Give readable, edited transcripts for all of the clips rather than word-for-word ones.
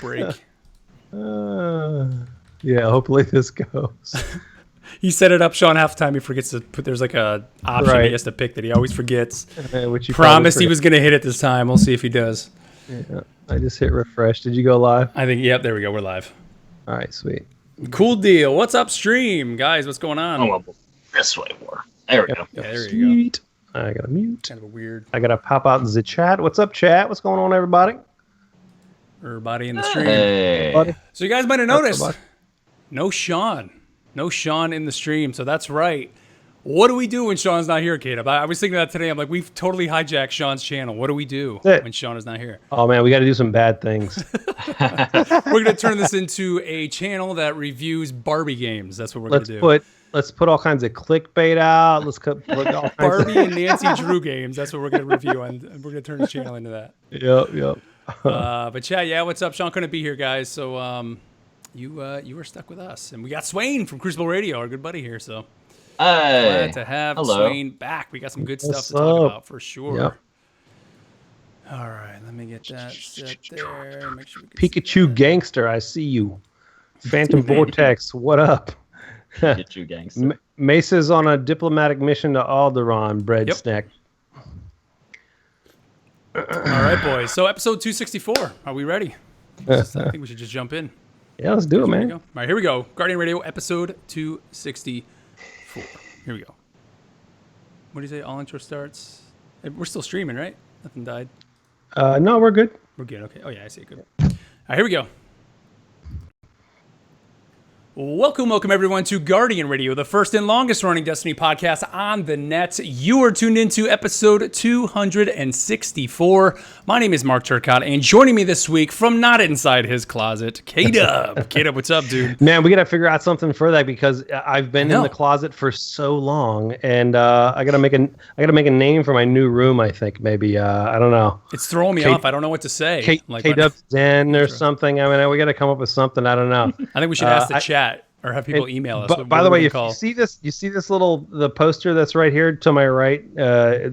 break. Yeah, hopefully this goes. He set it up, Sean. Half the time he forgets to put. There's like a option he has to pick that he always forgets. Which he promised he was going to hit it this time. We'll see if he does. Yeah, I just hit refresh. Did you go live? I think. Yep. There we go. We're live. All right, sweet. Cool deal. What's up, stream guys? What's going on? Oh, this way more. There we go. Yeah, there you go. I gotta mute. Kind of a weird. I gotta pop out in the chat. What's up, chat? What's going on, everybody? Everybody in the stream. Hey. So you guys might have noticed, no Sean in the stream. So that's right. What do we do when Sean's not here, Caleb? I was thinking that today. I'm like, we've totally hijacked Sean's channel. What do we do when Sean is not here? Oh man, we got to do some bad things. We're gonna turn this into a channel that reviews Barbie games. That's what we're gonna do. Let's put all kinds of clickbait out. Let's put all kinds Barbie and Nancy Drew games. That's what we're gonna review, and we're gonna turn the channel into that. Yep. But chat, yeah, what's up? Sean couldn't be here, guys. So you were stuck with us, and we got Swain from Crucible Radio, our good buddy here. So glad to have Swain back. We got some good stuff to talk about for sure. Yep. All right, let me get that set there. Make sure we can Pikachu Gangster, I see you. Phantom Vortex, what up? Pikachu Gangster. Mesa's on a diplomatic mission to Alderaan, bread snack. All right, boys. So episode 264. Are we ready? I think we should just jump in. Yeah, let's do it, man. All right, here we go. Guardian Radio, episode 264. Here we go. What do you say? All intro starts. We're still streaming, right? Nothing died. No, we're good. We're good. Okay. Oh, yeah, I see it. Good. All right, here we go. Welcome, everyone, to Guardian Radio, the first and longest running Destiny podcast on the net. You are tuned into episode 264. My name is Mark Turcotte, and joining me this week from not inside his closet, K-Dub. K-Dub, what's up, dude? Man, we got to figure out something for that because I've been in the closet for so long, and I gotta make a name for my new room. I think maybe I don't know. It's throwing me off. I don't know what to say. K-Dub's Den or something. I mean, we got to come up with something. I don't know. I think we should ask the chat. Or have people email us. By the way, if you see this, the poster that's right here to my right,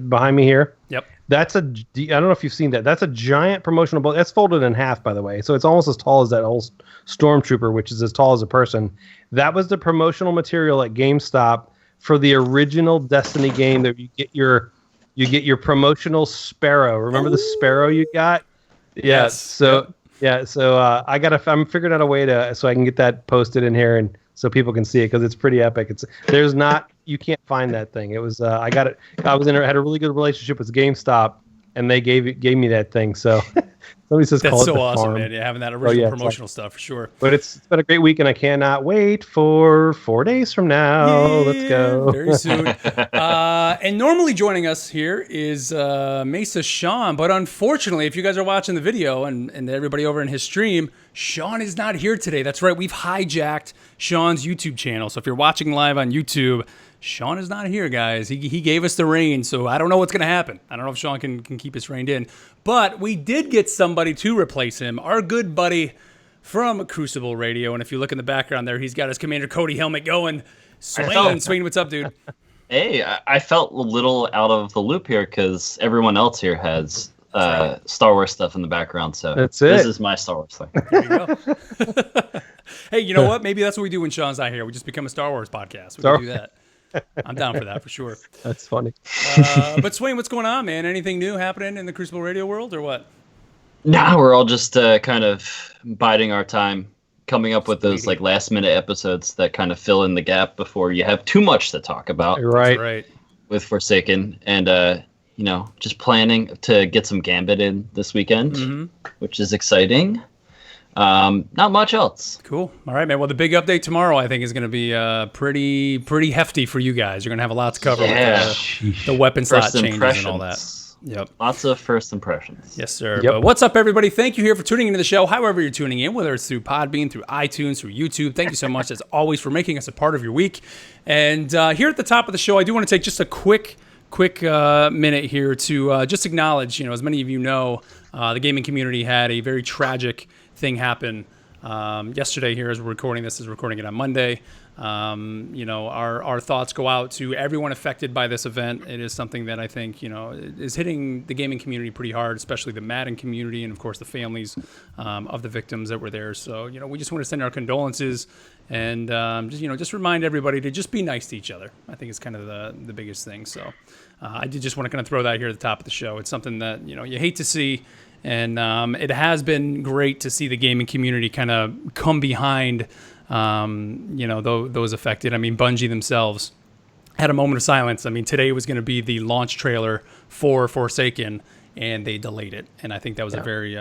behind me here. Yep. That's I don't know if you've seen that. That's a giant promotional book. That's folded in half, by the way. So it's almost as tall as that whole Stormtrooper, which is as tall as a person. That was the promotional material at GameStop for the original Destiny game that you get your promotional Sparrow. Remember the Sparrow you got? Yes. So I'm figuring out a way so I can get that posted in here and so people can see it because it's pretty epic. You can't find that thing. It was I got it. I had a really good relationship with GameStop and they gave me that thing. So somebody says that's call so it the awesome, farm. man. Having that original promotional stuff for sure. But it's been a great week and I cannot wait for 4 days from now. Let's go very soon. And normally joining us here is Mesa Sean, but unfortunately, if you guys are watching the video and everybody over in his stream, Sean is not here today. That's right, we've hijacked Sean's YouTube channel. So if you're watching live on YouTube, Sean is not here, guys. He gave us the reign, so I don't know what's going to happen. I don't know if Sean can keep us reined in. But we did get somebody to replace him, our good buddy from Crucible Radio. And if you look in the background there, he's got his Commander Cody helmet going. Swain, what's up, dude? Hey, I felt a little out of the loop here because everyone else here has Star Wars stuff in the background. So this is my Star Wars thing. There you go. Hey, you know what? Maybe that's what we do when Sean's not here. We just become a Star Wars podcast. We can do that. I'm down for that for sure. That's funny. But Swain, what's going on, man? Anything new happening in the Crucible Radio world or what? Nah, we're all just kind of biding our time, coming up with those like last minute episodes that kind of fill in the gap before you have too much to talk about. Right. With Forsaken and just planning to get some Gambit in this weekend, which is exciting. Not much else. Cool. All right, man. Well, the big update tomorrow, I think, is going to be pretty hefty for you guys. You're going to have a lot to cover with the weapon slot changes and all that. Yep. Lots of first impressions. Yes, sir. Yep. But what's up, everybody? Thank you here for tuning into the show, however you're tuning in, whether it's through Podbean, through iTunes, through YouTube. Thank you so much, as always, for making us a part of your week. And here at the top of the show, I do want to take just a quick minute here to just acknowledge, as many of you know, the gaming community had a very tragic thing happen yesterday here as we're recording this, is recording it on Monday. Our thoughts go out to everyone affected by this event. It is something that I think, is hitting the gaming community pretty hard, especially the Madden community and, of course, the families of the victims that were there. So, we just want to send our condolences and just remind everybody to just be nice to each other. I think it's kind of the biggest thing. So I did just want to kind of throw that here at the top of the show. It's something that, you hate to see. And it has been great to see the gaming community kind of come behind, those affected. I mean, Bungie themselves had a moment of silence. I mean, today was going to be the launch trailer for Forsaken, and they delayed it. And I think that was a very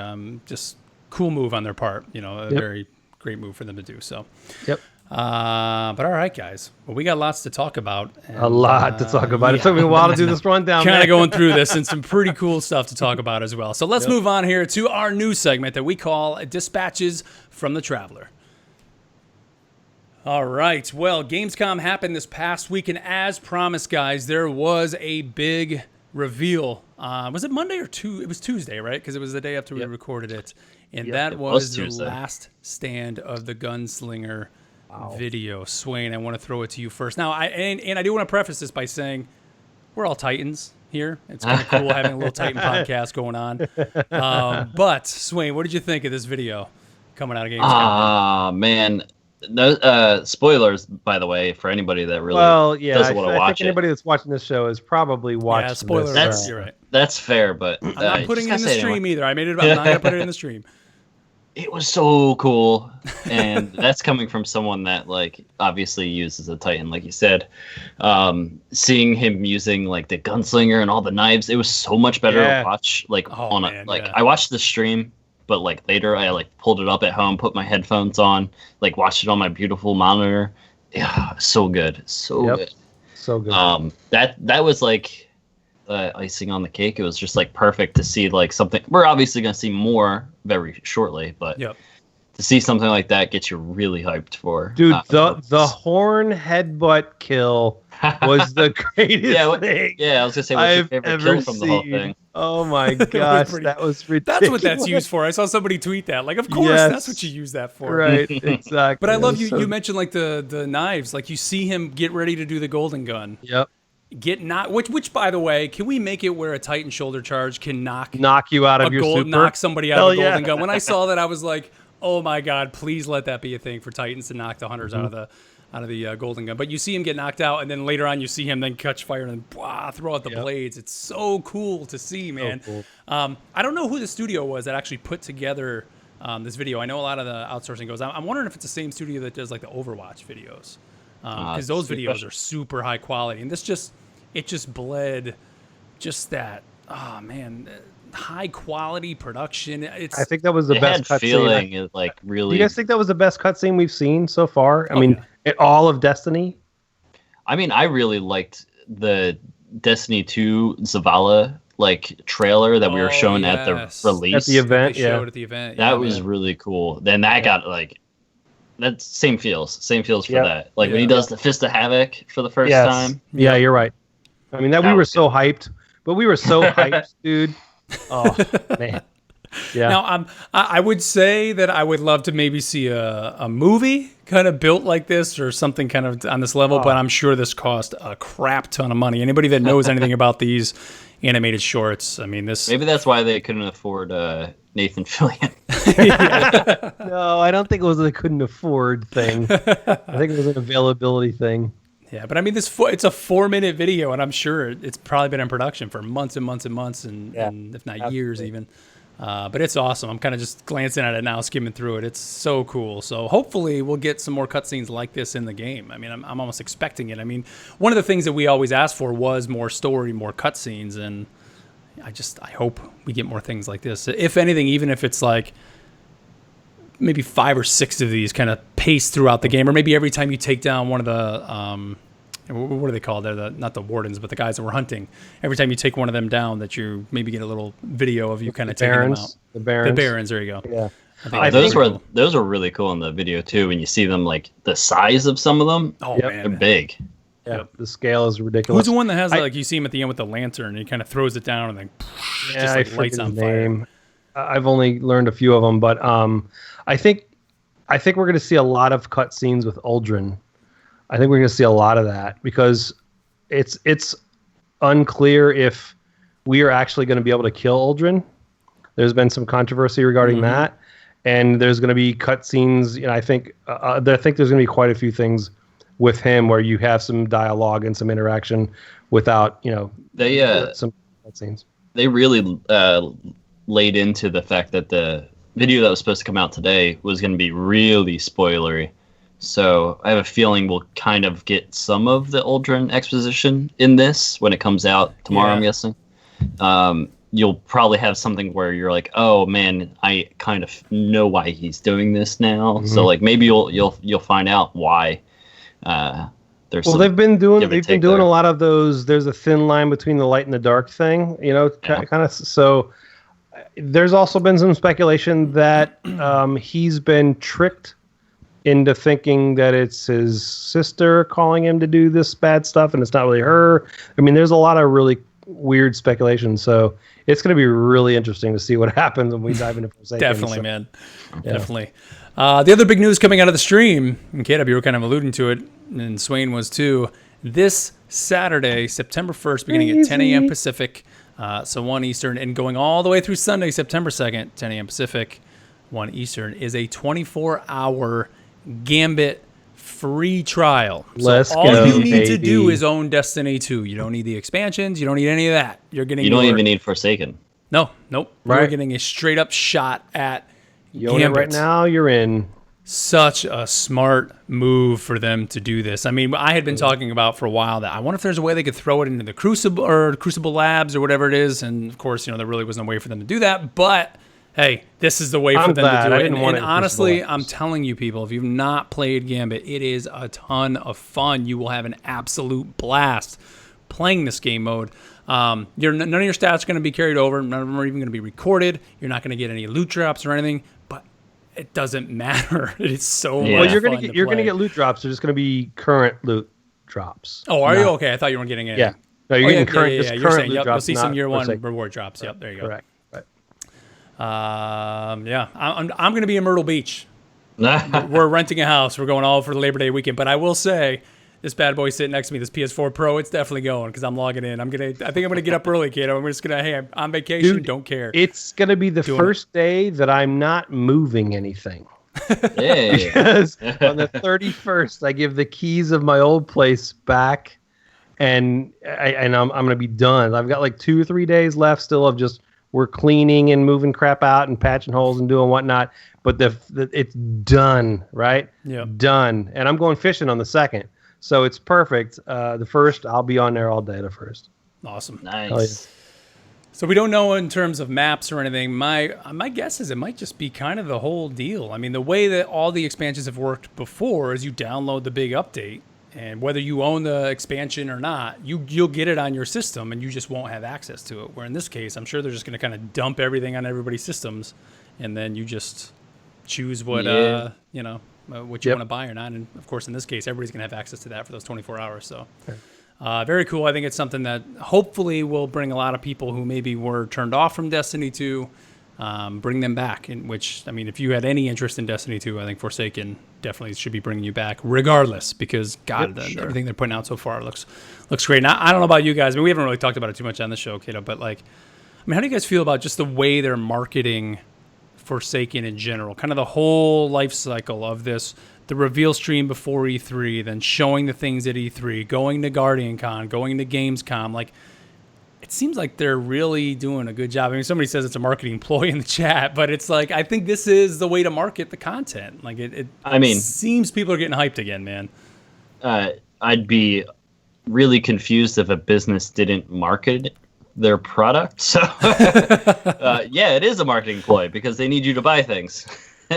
just cool move on their part. Very great move for them to do. So, but all right, guys. Well, we got lots to talk about. And, a lot to talk about. It took me a while to do this rundown. Kind of going through this and some pretty cool stuff to talk about as well. So let's move on here to our news segment that we call Dispatches from the Traveler. All right. Well, Gamescom happened this past week, and as promised, guys, there was a big reveal. Was it Monday or Tuesday? It was Tuesday, right? Because it was the day after we recorded it. And that was the last stand of the Gunslinger video. Swain, I want to throw it to you first. Now, I do want to preface this by saying we're all Titans here. It's kind of cool having a little Titan podcast going on. But Swain, what did you think of this video coming out of Gamescom? Man, no spoilers, by the way, for anybody that really doesn't want to watch it. I think anybody that's watching this show has probably watched. Yeah, spoilers. You're right. That's fair, but I'm not putting it in the stream either. I made it about. I'm not gonna put it in the stream. It was so cool, and that's coming from someone that obviously uses a Titan, like you said. Seeing him using the gunslinger and all the knives, it was so much better to watch. I watched the stream, but later I pulled it up at home, put my headphones on, watched it on my beautiful monitor. Yeah, so good, good, so good. That was icing on the cake. It was just perfect to see something. We're obviously going to see more very shortly, but to see something like that gets you really hyped for. Dude, the horn headbutt kill was the greatest thing. Yeah, I was gonna say, what's your favorite kill from the whole thing? Oh my gosh, that was ridiculous. That's what that's used for. I saw somebody tweet that. Of course, that's what you use that for. Right, exactly. But I love you mentioned the knives. You see him get ready to do the golden gun. Yep. Get knocked, which by the way, can we make it where a Titan shoulder charge can knock you out of your super? Knock somebody out of a golden gun? When I saw that, I was like, oh my god, please let that be a thing for Titans to knock the hunters out of the golden gun. But you see him get knocked out, and then later on you see him then catch fire and throw out the blades. It's so cool to see, man. So cool. I don't know who the studio was that actually put together this video. I know a lot of the outsourcing goes. I'm wondering if it's the same studio that does the Overwatch videos, because those videos are super high quality, and this just bled that. Oh man. High quality production. I think that was the best cutscene. Is really. Do you guys think that was the best cutscene we've seen so far? I mean, all of Destiny. I mean, I really liked the Destiny 2 Zavala trailer that we were shown at the release at the event. Showed at the event. That was really cool. Then that got that same feels for that. When he does the Fist of Havoc for the first time. Yeah, you're right. I mean, we were so hyped, but we were so hyped, dude. Oh man, yeah. Now, I would say that I would love to maybe see a movie kind of built like this or something kind of on this level, but I'm sure this cost a crap ton of money. Anybody that knows anything about these animated shorts, I mean, maybe that's why they couldn't afford Nathan Fillion. No, I don't think it was a couldn't afford thing. I think it was an availability thing. Yeah, but I mean, it's a 4-minute video, and I'm sure it's probably been in production for months and months and months, and if not years even. But it's awesome. I'm kind of just glancing at it now, skimming through it. It's so cool. So hopefully we'll get some more cutscenes like this in the game. I mean, I'm almost expecting it. I mean, one of the things that we always asked for was more story, more cutscenes, and I hope we get more things like this. If anything, even if it's maybe 5 or 6 of these kind of paced throughout the game, or maybe every time you take down one of the what are they called? They're not the wardens, but the guys that were hunting. Every time you take one of them down, that you maybe get a little video of you kind of taking them out. The Barons. There you go. Yeah. Those were really cool in the video too. When you see them, the size of some of them, man, they're big. Yeah, the scale is ridiculous. Who's the one that has you see him at the end with the lantern, and he kind of throws it down and then just lights on fire? I've only learned a few of them, but I think I think we're going to see a lot of cutscenes with Uldren. I think we're going to see a lot of that because it's unclear if we are actually going to be able to kill Uldren. There's been some controversy regarding that, and there's going to be cutscenes. I think there's going to be quite a few things with him where you have some dialogue and some interaction without some cutscenes. They really laid into the fact that the video that was supposed to come out today was going to be really spoilery. So I have a feeling we'll kind of get some of the Uldren exposition in this when it comes out tomorrow, I'm guessing. You'll probably have something where you're like, oh man, I kind of know why he's doing this now. Mm-hmm. So like maybe you'll find out why. They've been doing a lot of those. There's a thin line between the light and the dark thing, kind of. So there's also been some speculation that he's been tricked into thinking that it's his sister calling him to do this bad stuff, and it's not really her. I mean, there's a lot of really weird speculation. So it's going to be really interesting to see what happens when we dive into Forsaken. Definitely, man. Yeah. Definitely. The other big news coming out of the stream, and Caleb, you were kind of alluding to it, and Swain was too, this Saturday, September 1st, beginning at 10 a.m. Pacific, so 1 Eastern, and going all the way through Sunday, September 2nd, 10 a.m. Pacific, 1 Eastern, is a 24-hour Gambit free trial. So all you need to do is own Destiny 2. You don't need the expansions. You don't need any of that. You don't even need Forsaken. Nope. Right. You're getting a straight up shot at Gambit. Gambit. Right now, you're in. Such a smart move for them to do this. I mean, I had been talking about for a while that I wonder if there's a way they could throw it into the Crucible Labs or whatever it is. And of course, there really was no way for them to do that. But hey, this is the way for them to do it. And honestly, I'm telling you, people, if you've not played Gambit, it is a ton of fun. You will have an absolute blast playing this game mode. None of your stats are going to be carried over. None of them are even going to be recorded. You're not going to get any loot drops or anything. But it doesn't matter. It is so much fun. Well, you're going to get loot drops. They're just going to be current loot drops. Oh, are you? Okay, I thought you weren't getting any. Yeah. No, you're getting current loot drops. You'll see some year one reward drops. Yep, there you go. Correct. I'm going to be in Myrtle Beach. We're renting a house. We're going all for the Labor Day weekend. But I will say, this bad boy sitting next to me, this PS4 Pro, it's definitely going because I'm logging in. I think I'm going to get up early, kid. I'm just going to, hey, I'm on vacation. Dude, don't care. It's going to be the first day that I'm not moving anything. Hey. Because on the 31st, I give the keys of my old place back, and I'm going to be done. I've got like 2 or 3 days left still of just we're cleaning and moving crap out and patching holes and doing whatnot. But it's done, right? Yeah, done. And I'm going fishing on the 2nd. So it's perfect. The 1st, I'll be on there all day the 1st. Awesome. Nice. So we don't know in terms of maps or anything. My guess is it might just be kind of the whole deal. I mean, the way that all the expansions have worked before is you download the big update, and whether you own the expansion or not, you'll get it on your system, and you just won't have access to it. Where in this case, I'm sure they're just going to kind of dump everything on everybody's systems, and then you just choose what what you want to buy or not. And of course, in this case, everybody's going to have access to that for those 24 hours. So very cool. I think it's something that hopefully will bring a lot of people who maybe were turned off from Destiny 2, bring them back. In which, I mean, if you had any interest in Destiny 2, I think Forsaken definitely should be bringing you back regardless, because everything they're putting out so far looks great. Now, I don't know about you guys. I mean, we haven't really talked about it too much on the show, Kato, but like, I mean, how do you guys feel about just the way they're marketing Forsaken in general, kind of the whole life cycle of this, the reveal stream before E3, then showing the things at E3, going to GuardianCon, going to Gamescom? Like, it seems like they're really doing a good job. I mean, somebody says it's a marketing ploy in the chat, but it's like, I think this is the way to market the content. Like, it seems people are getting hyped again, man. I'd be really confused if a business didn't market their product. So it is a marketing ploy because they need you to buy things.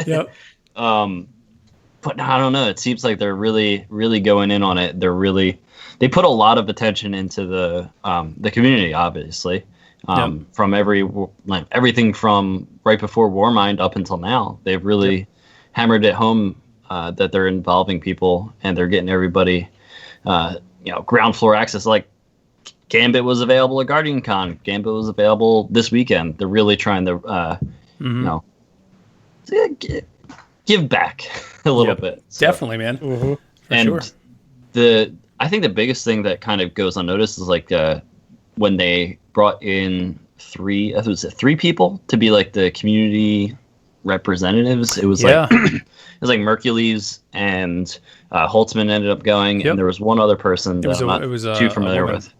Yep. But I don't know. It seems like they're really, really going in on it. They put a lot of attention into the community, obviously. From everything from right before Warmind up until now, they've really hammered it home that they're involving people and they're getting everybody, ground floor access. Like, Gambit was available at GuardianCon. Gambit was available this weekend. They're really trying to, give back a little bit. So. Definitely, man. Mm-hmm. And sure. I think the biggest thing that kind of goes unnoticed is like when they brought in three people to be like the community representatives. It was like it was like Mercules and Holtzman ended up going, and there was one other person that I'm not too familiar with.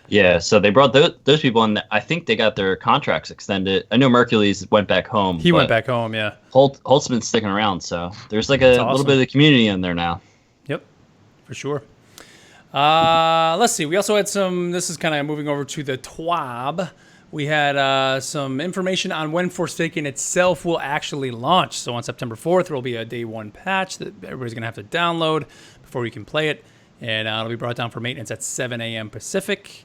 Yeah, so they brought those people, and I think they got their contracts extended. I know Mercules went back home. He went back home, yeah. Holtzman's sticking around, so there's like a little bit of the community in there now. Yep, for sure. Let's see. We also had some. This is kind of moving over to the TWAB. We had some information on when Forsaken itself will actually launch. So on September 4th, there will be a day one patch that everybody's going to have to download before you can play it. And it'll be brought down for maintenance at 7 a.m. Pacific.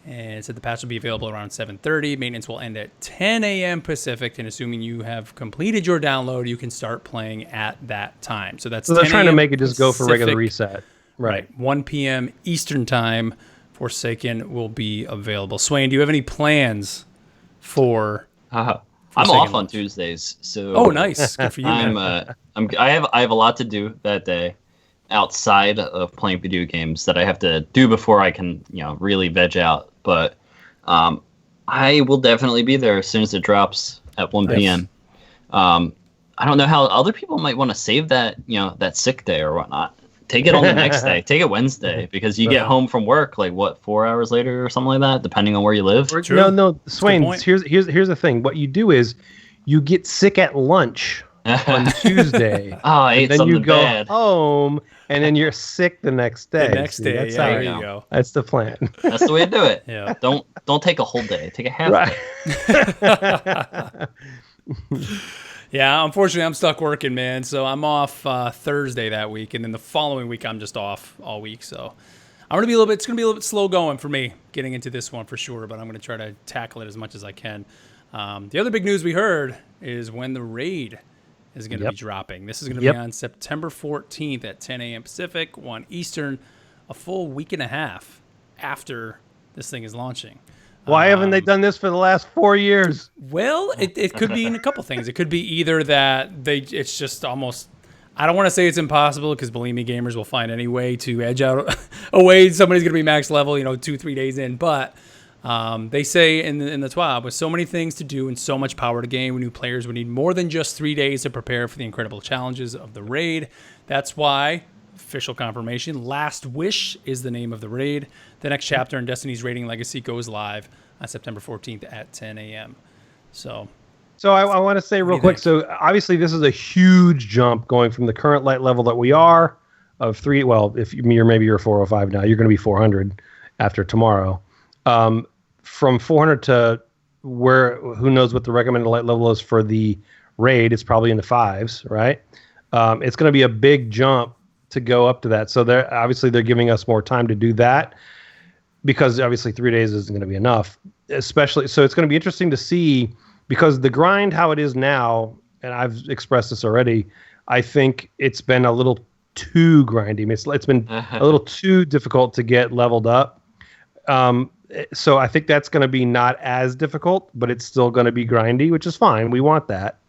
And it said the patch will be available around 7:30. Maintenance will end at 10 a.m. Pacific. And assuming you have completed your download, you can start playing at that time. So that's they're trying to make it just go for regular reset. Right. 1 p.m. Eastern time. Forsaken will be available. Swain, do you have any plans for? I'm off on Tuesdays, so nice, good for you. I have a lot to do that day outside of playing video games that I have to do before I can really veg out. But I will definitely be there as soon as it drops at 1 p.m. I don't know how other people might want to save that that sick day or whatnot. Take it on the next day. Take it Wednesday because you get home from work 4 hours later or something like that, depending on where you live. True. No, Swain. Here's the thing. What you do is you get sick at lunch on Tuesday. I ate then something you go bad. home, and then you're sick the next day. That's how there you go. That's the plan. That's the way to do it. Yeah. Don't take a whole day. Take a half day. Yeah, unfortunately, I'm stuck working, man. So I'm off Thursday that week, and then the following week I'm just off all week. So it's gonna be a little bit slow going for me getting into this one for sure. But I'm gonna try to tackle it as much as I can. The other big news we heard is when the raid is gonna be dropping. This is gonna be on September 14th at 10 a.m. Pacific, 1 Eastern, a full week and a half after this thing is launching. Why haven't they done this for the last 4 years? Well, it could be in a couple things. It could be either that it's just almost, I don't want to say it's impossible because believe me, gamers will find any way to edge out a way somebody's going to be max level, 2-3 days in. But they say in the TWAB, with so many things to do and so much power to gain, new players would need more than just 3 days to prepare for the incredible challenges of the raid. That's why, official confirmation, Last Wish is the name of the raid. The next chapter in Destiny's Raiding Legacy goes live on September 14th at 10 a.m. So I want to say real quick. So obviously this is a huge jump going from the current light level that we are of 3. Well, if you're 405 now, you're going to be 400 after tomorrow. From 400 to who knows what the recommended light level is for the raid. It's probably in the 5s, right? It's going to be a big jump to go up to that. So they're giving us more time to do that. Because obviously 3 days isn't going to be enough, especially. So it's going to be interesting to see because the grind, how it is now, and I've expressed this already, I think it's been a little too grindy. It's been a little too difficult to get leveled up. So I think that's going to be not as difficult, but it's still going to be grindy, which is fine. We want that.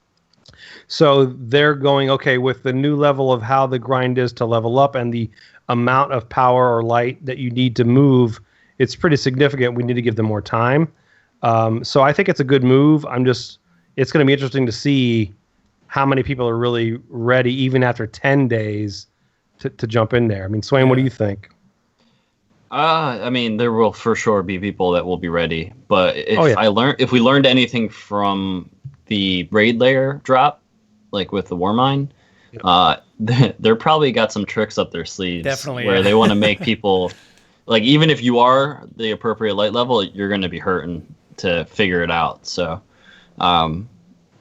So they're going, okay, with the new level of how the grind is to level up and the amount of power or light that you need to move, it's pretty significant. We need to give them more time. So I think it's a good move. It's going to be interesting to see how many people are really ready, even after 10 days, to jump in there. I mean, Swain, what do you think? There will for sure be people that will be ready. But if we learned anything from the raid layer drop, like with the Warmind, they're probably got some tricks up their sleeves. Definitely, where they want to make people. Like, even if you are the appropriate light level, you're going to be hurting to figure it out. So, I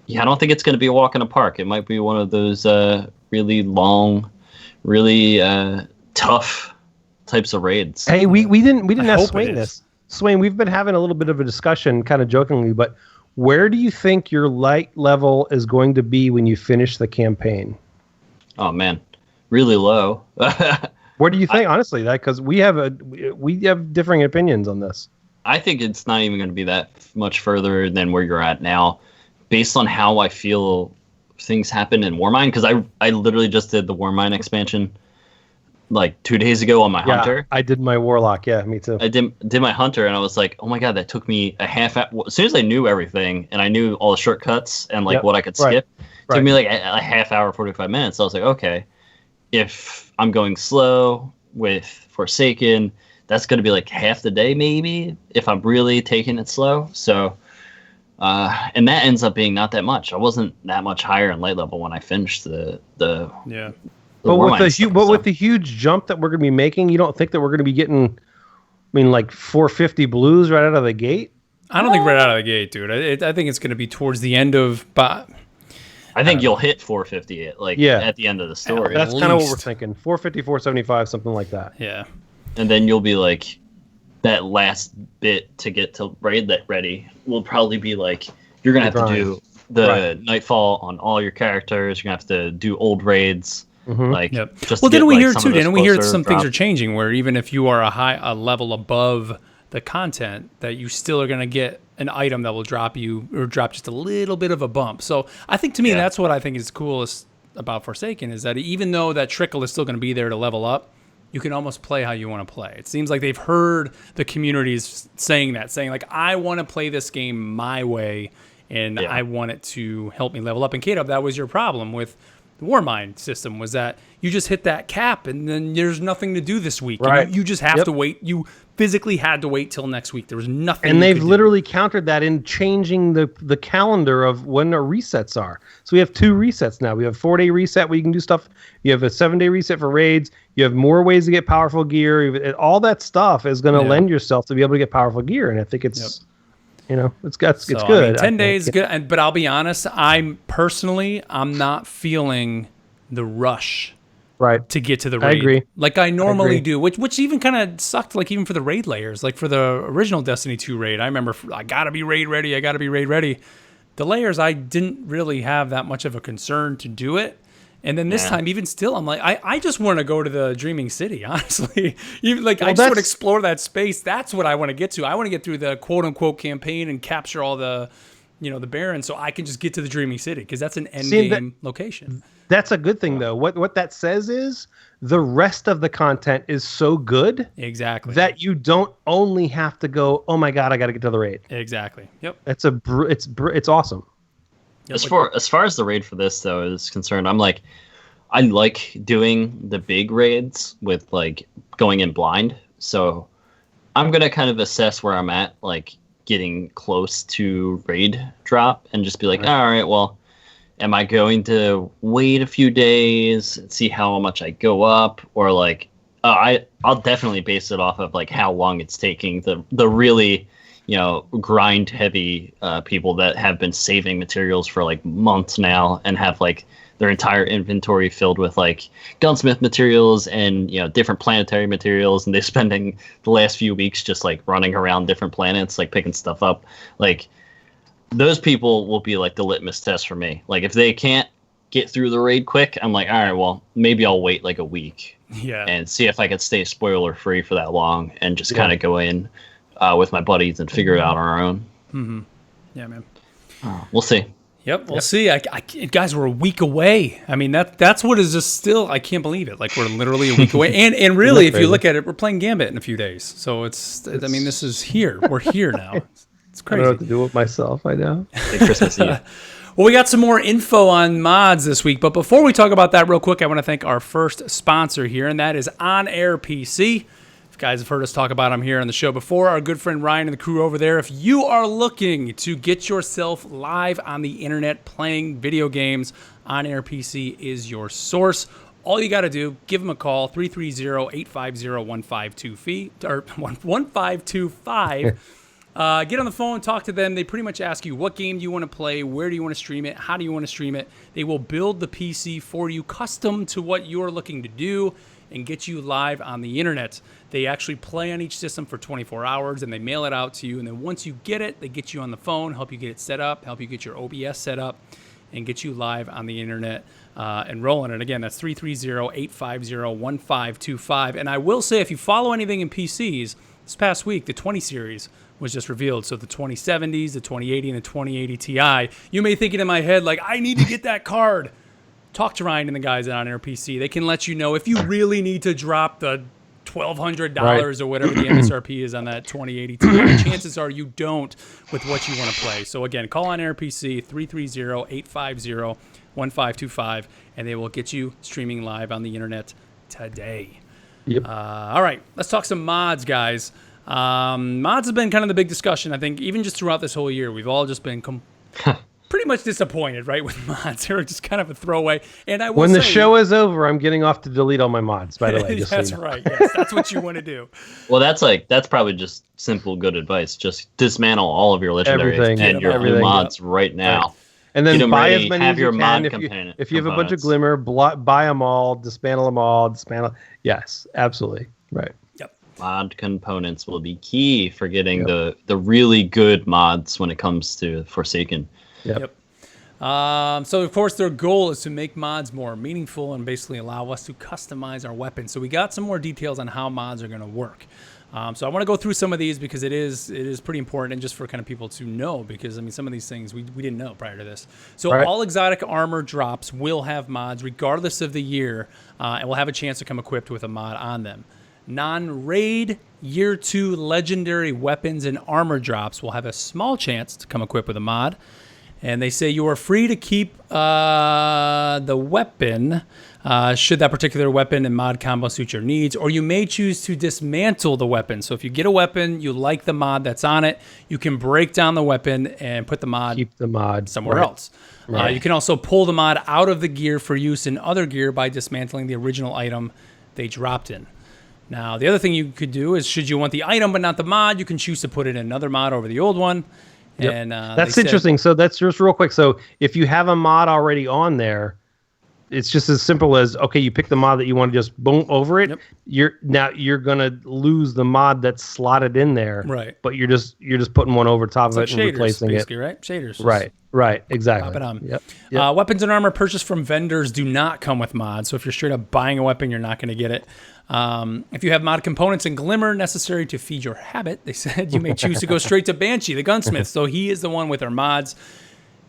don't think it's going to be a walk in the park. It might be one of those really long, really tough types of raids. Hey, we didn't ask Swain this. Swain, we've been having a little bit of a discussion, kind of jokingly, but where do you think your light level is going to be when you finish the campaign? Oh, man. Really low. What do you think, honestly? Because we have differing opinions on this. I think it's not even going to be that much further than where you're at now, based on how I feel things happen in Warmind, because I literally just did the Warmind expansion like 2 days ago on my hunter. I did my warlock. Yeah, me too. I did my hunter, and I was like, oh my god, that took me a half hour. As soon as I knew everything and I knew all the shortcuts and like what I could skip, it took me like a half hour, 45 minutes. So I was like, okay, if I'm going slow with Forsaken, that's going to be like half the day maybe if I'm really taking it slow. So, and that ends up being not that much. I wasn't that much higher in light level when I finished the But with the huge jump that we're going to be making, you don't think that we're going to be getting, I mean, like 450 blues right out of the gate? I don't think right out of the gate, dude. I think it's going to be towards the end of. But I think you'll hit 450 at the end of the story. That's kind of what we're thinking. 450, 475, something like that. Yeah. And then you'll be like, that last bit to get to raid that ready will probably be like, you're going to have to do the Nightfall on all your characters. You're going to have to do old raids. Just didn't we hear too? Didn't we hear some things are changing where even if you are a level above the content, that you still are going to get an item that will drop just a little bit of a bump. So I think to me that's what I think is coolest about Forsaken, is that even though that trickle is still going to be there to level up, you can almost play how you want to play. It seems like they've heard the communities saying like, I want to play this game my way, and I want it to help me level up. And K-Dub, that was your problem with the Warmind system, was that you just hit that cap and then there's nothing to do this week. Right. You just have to wait. You physically had to wait till next week. There was nothing. And they've literally countered that in changing the calendar of when our resets are. So we have 2 resets now. We have 4-day reset where you can do stuff. You have a 7-day reset for raids. You have more ways to get powerful gear. All that stuff is going to lend yourself to be able to get powerful gear. And I think it's... it's good. I mean, 10 days good, but I'll be honest. I'm not feeling the rush, to get to the raid. I agree. Like I normally do, which even kind of sucked. Like even for the raid layers, like for the original Destiny 2 raid, I remember I gotta be raid ready. The layers, I didn't really have that much of a concern to do it. And then this time, even still, I'm like, I just want to go to the Dreaming City, honestly. Even I just want to explore that space. That's what I want to get to. I want to get through the quote unquote campaign and capture all the, the barons, so I can just get to the Dreaming City, because that's an end game location. That's a good thing, though. What that says is the rest of the content is so good, that you don't only have to go, oh my god, I got to get to the raid. Exactly. Yep. It's awesome. As far as the raid for this though is concerned, I like doing the big raids with like going in blind. So I'm gonna kind of assess where I'm at, like getting close to raid drop, and just be like, all right, well, am I going to wait a few days and see how much I go up, or like I'll definitely base it off of like how long it's taking the really grind heavy people that have been saving materials for like months now and have like their entire inventory filled with like gunsmith materials and different planetary materials, and they're spending the last few weeks just like running around different planets, like picking stuff up. Like those people will be like the litmus test for me. Like if they can't get through the raid quick, I'm like, all right, well, maybe I'll wait like a week and see if I can stay spoiler free for that long and just kind of go in with my buddies and figure it out on our own. Mm-hmm. Yeah, man. We'll see. Yep, we'll see. Guys, we're a week away. I mean, that's what is just still. I can't believe it. Like we're literally a week away. And really, if you look at it, we're playing Gambit in a few days. So it's I mean, this is here. We're here now. It's crazy. I don't know what to do with myself. I know. Christmas Eve. Well, we got some more info on mods this week, but before we talk about that real quick, I want to thank our first sponsor here, and that is On Air PC. If you guys have heard us talk about them here on the show before, our good friend Ryan and the crew over there, if you are looking to get yourself live on the internet playing video games, On Air PC is your source. All you got to do, give them a call, 330-850-1525. Get on the phone, talk to them. They pretty much ask you what game do you want to play, where do you want to stream it, how do you want to stream it. They will build the PC for you, custom to what you're looking to do, and get you live on the internet. They actually play on each system for 24 hours, and they mail it out to you. And then once you get it, they get you on the phone, help you get it set up, help you get your OBS set up, and get you live on the internet and rolling. And again, that's 330-850-1525. And I will say, if you follow anything in PCs, this past week, the 20 series was just revealed. So the 2070s, the 2080, and the 2080 Ti. You may think it in my head like, I need to get that card. Talk to Ryan and the guys on NRPC. They can let you know if you really need to drop the $1,200 or whatever the MSRP is on that 2080 Ti. Chances are you don't with what you want to play. So again, call on NRPC 330-850-1525, and they will get you streaming live on the internet today. Yep. All right, let's talk some mods, guys. Mods have been kind of the big discussion, I think, even just throughout this whole year. We've all just been pretty much disappointed, right, with mods. They're just kind of a throwaway. And I will when the say, show is over, I'm getting off to delete all my mods, by the way. Just that's so you know. right. Yes, that's what you want to do. Well, that's probably just simple good advice. Just dismantle all of your legendaries Everything. and your Everything. mods right now. Right. And then Get 'em buy ready, as many have as your you mod can. If you have a bunch of Glimmer, buy them all, dismantle them all, dismantle. Yes, absolutely. Right. Yep. Mod components will be key for getting the really good mods when it comes to Forsaken. Yep. So, of course, their goal is to make mods more meaningful and basically allow us to customize our weapons. So we got some more details on how mods are going to work. So I want to go through some of these because it is pretty important, and just for kind of people to know, because, I mean, some of these things we didn't know prior to this. So all exotic armor drops will have mods regardless of the year, and will have a chance to come equipped with a mod on them. Non-raid Year 2 legendary weapons and armor drops will have a small chance to come equipped with a mod. And they say you are free to keep the weapon should that particular weapon and mod combo suit your needs, or you may choose to dismantle the weapon. So if you get a weapon, you like the mod that's on it, you can break down the weapon and put the mod, keep the mod somewhere else. You can also pull the mod out of the gear for use in other gear by dismantling the original item they dropped in. Now, the other thing you could do is, should you want the item but not the mod, you can choose to put in another mod over the old one. Yep. And that's interesting. So that's just real quick. So if you have a mod already on there, it's just as simple as, okay, you pick the mod that you want to just boom over it. Yep. You're gonna lose the mod that's slotted in there. Right. But you're just putting one over top of it and shaders, replacing basically, it. Right? Shaders. Right. Exactly. Pop it on. Yep. Weapons and armor purchased from vendors do not come with mods. So if you're straight up buying a weapon, you're not going to get it. If you have mod components and Glimmer necessary to feed your habit, they said you may choose to go straight to Banshee, the gunsmith. So he is the one with our mods.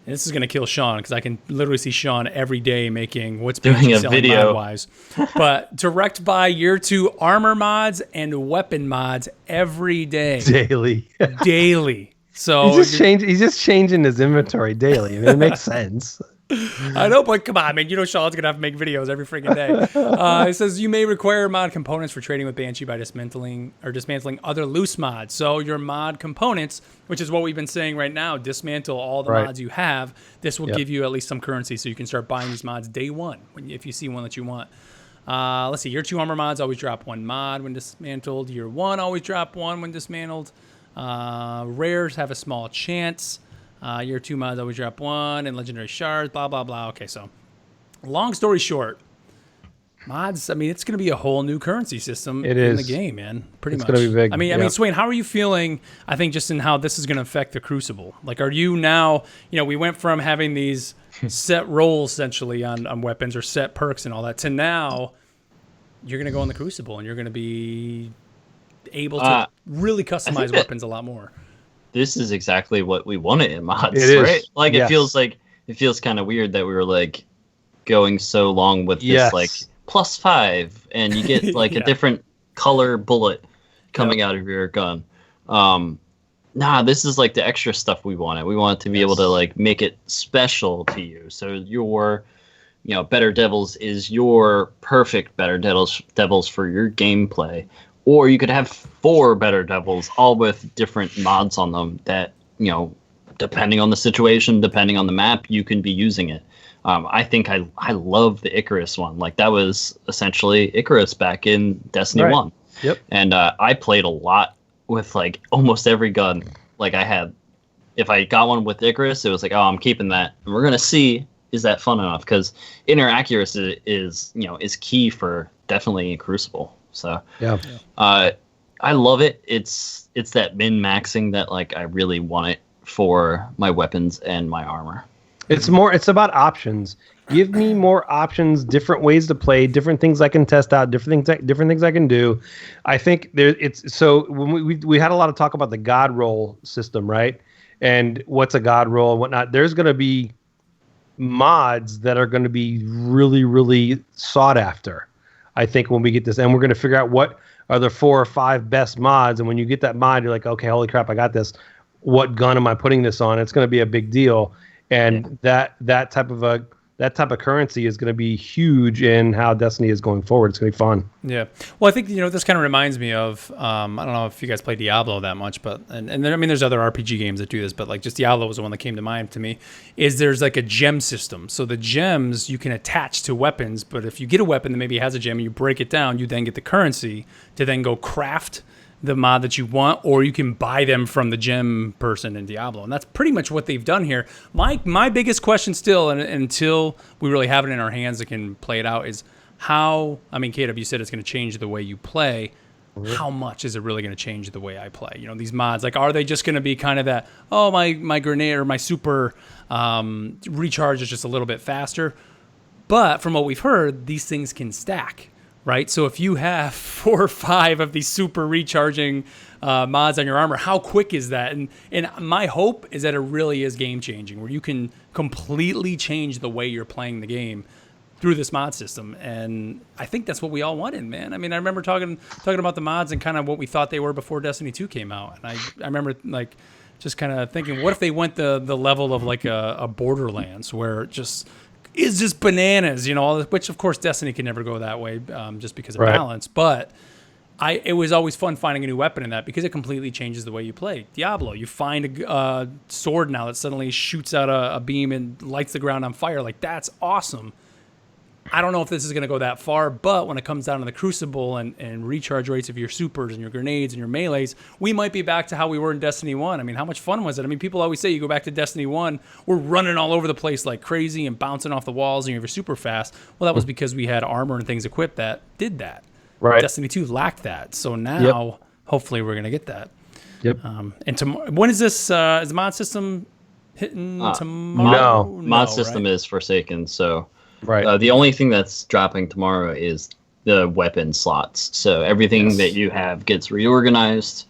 And this is going to kill Sean, because I can literally see Sean every day making what's Banshee selling mod-wise. But direct buy Year 2 armor mods and weapon mods every day. Daily. So he's just changing his inventory daily. I mean, it makes sense. I know, but come on, man. You know Sean's going to have to make videos every freaking day. It says you may require mod components for trading with Banshee by dismantling other loose mods. So your mod components, which is what we've been saying right now, dismantle all the mods you have. This will give you at least some currency, so you can start buying these mods day one if you see one that you want. Let's see. Year 2 armor mods always drop one mod when dismantled. Year 1 always drop one when dismantled. Rares have a small chance. Year 2 mods always drop one, and legendary shards, blah, blah, blah. Okay, so long story short, mods, I mean, it's going to be a whole new currency system in the game, man. Pretty much. It's going to be big. I mean, Swain, how are you feeling, I think, just in how this is going to affect the Crucible? Like, are you now, we went from having these set rolls, essentially, on weapons or set perks and all that, to now you're going to go in the Crucible, and you're going to be able to really customize weapons a lot more. This is exactly what we wanted in mods, right? Like it feels kind of weird that we were like going so long with this like +5, and you get like a different color bullet coming out of your gun. This is like the extra stuff we wanted. We wanted to be able to like make it special to you. So your Better Devils is your perfect Better Devils for your gameplay. Or you could have 4 Better Devils, all with different mods on them that, depending on the situation, depending on the map, you can be using it. I think I love the Icarus one. Like, that was essentially Icarus back in Destiny 1. Yep. And I played a lot with, like, almost every gun. Like, if I got one with Icarus, it was like, oh, I'm keeping that. And we're going to see, is that fun enough? Because inner accuracy is key for definitely Crucible. So I love it. It's that min-maxing that like I really want it for my weapons and my armor. It's about options. Give me more options, different ways to play, different things I can test out, different things I can do. I think it's so when we had a lot of talk about the God roll system, right? And what's a God roll and whatnot. There's going to be mods that are going to be really, really sought after. I think when we get this, and we're going to figure out what are the 4 or 5 best mods. And when you get that mod, you're like, okay, holy crap, I got this. What gun am I putting this on? It's going to be a big deal. And that type of currency is going to be huge in how Destiny is going forward. It's going to be fun. Yeah. Well, I think, this kind of reminds me of, I don't know if you guys play Diablo that much, but, and there, I mean, there's other RPG games that do this, but like just Diablo was the one that came to mind to me, is there's like a gem system. So the gems you can attach to weapons, but if you get a weapon that maybe has a gem and you break it down, you then get the currency to then go craft the mod that you want, or you can buy them from the gem person in Diablo. And that's pretty much what they've done here. My biggest question still, and until we really have it in our hands that can play it out, is how, I mean, Caleb, you said it's going to change the way you play. How much is it really going to change the way I play? These mods, like, are they just going to be kind of that, oh, my grenade or my super recharge is just a little bit faster? But from what we've heard, these things can stack. Right, so if you have 4 or 5 of these super recharging mods on your armor, how quick is that? And my hope is that it really is game changing, where you can completely change the way you're playing the game through this mod system. And I think that's what we all wanted, man. I mean, I remember talking about the mods and kind of what we thought they were before Destiny 2 came out, and I remember like just kind of thinking, what if they went the level of like a Borderlands, where it just is just bananas, which of course Destiny can never go that way, just because of balance. But it was always fun finding a new weapon in that, because it completely changes the way you play. Diablo, you find a sword now that suddenly shoots out a beam and lights the ground on fire. Like, that's awesome. I don't know if this is going to go that far, but when it comes down to the Crucible and recharge rates of your supers and your grenades and your melees, we might be back to how we were in Destiny 1. I mean, how much fun was it? I mean, people always say you go back to Destiny 1, we're running all over the place like crazy and bouncing off the walls and you're super fast. Well, that was because we had armor and things equipped that did that. Right. Destiny 2 lacked that. So now, hopefully, we're going to get that. Yep. And when is this? Is the mod system hitting tomorrow? No. Mod system is Forsaken, so... Right. The only thing that's dropping tomorrow is the weapon slots. So everything that you have gets reorganized,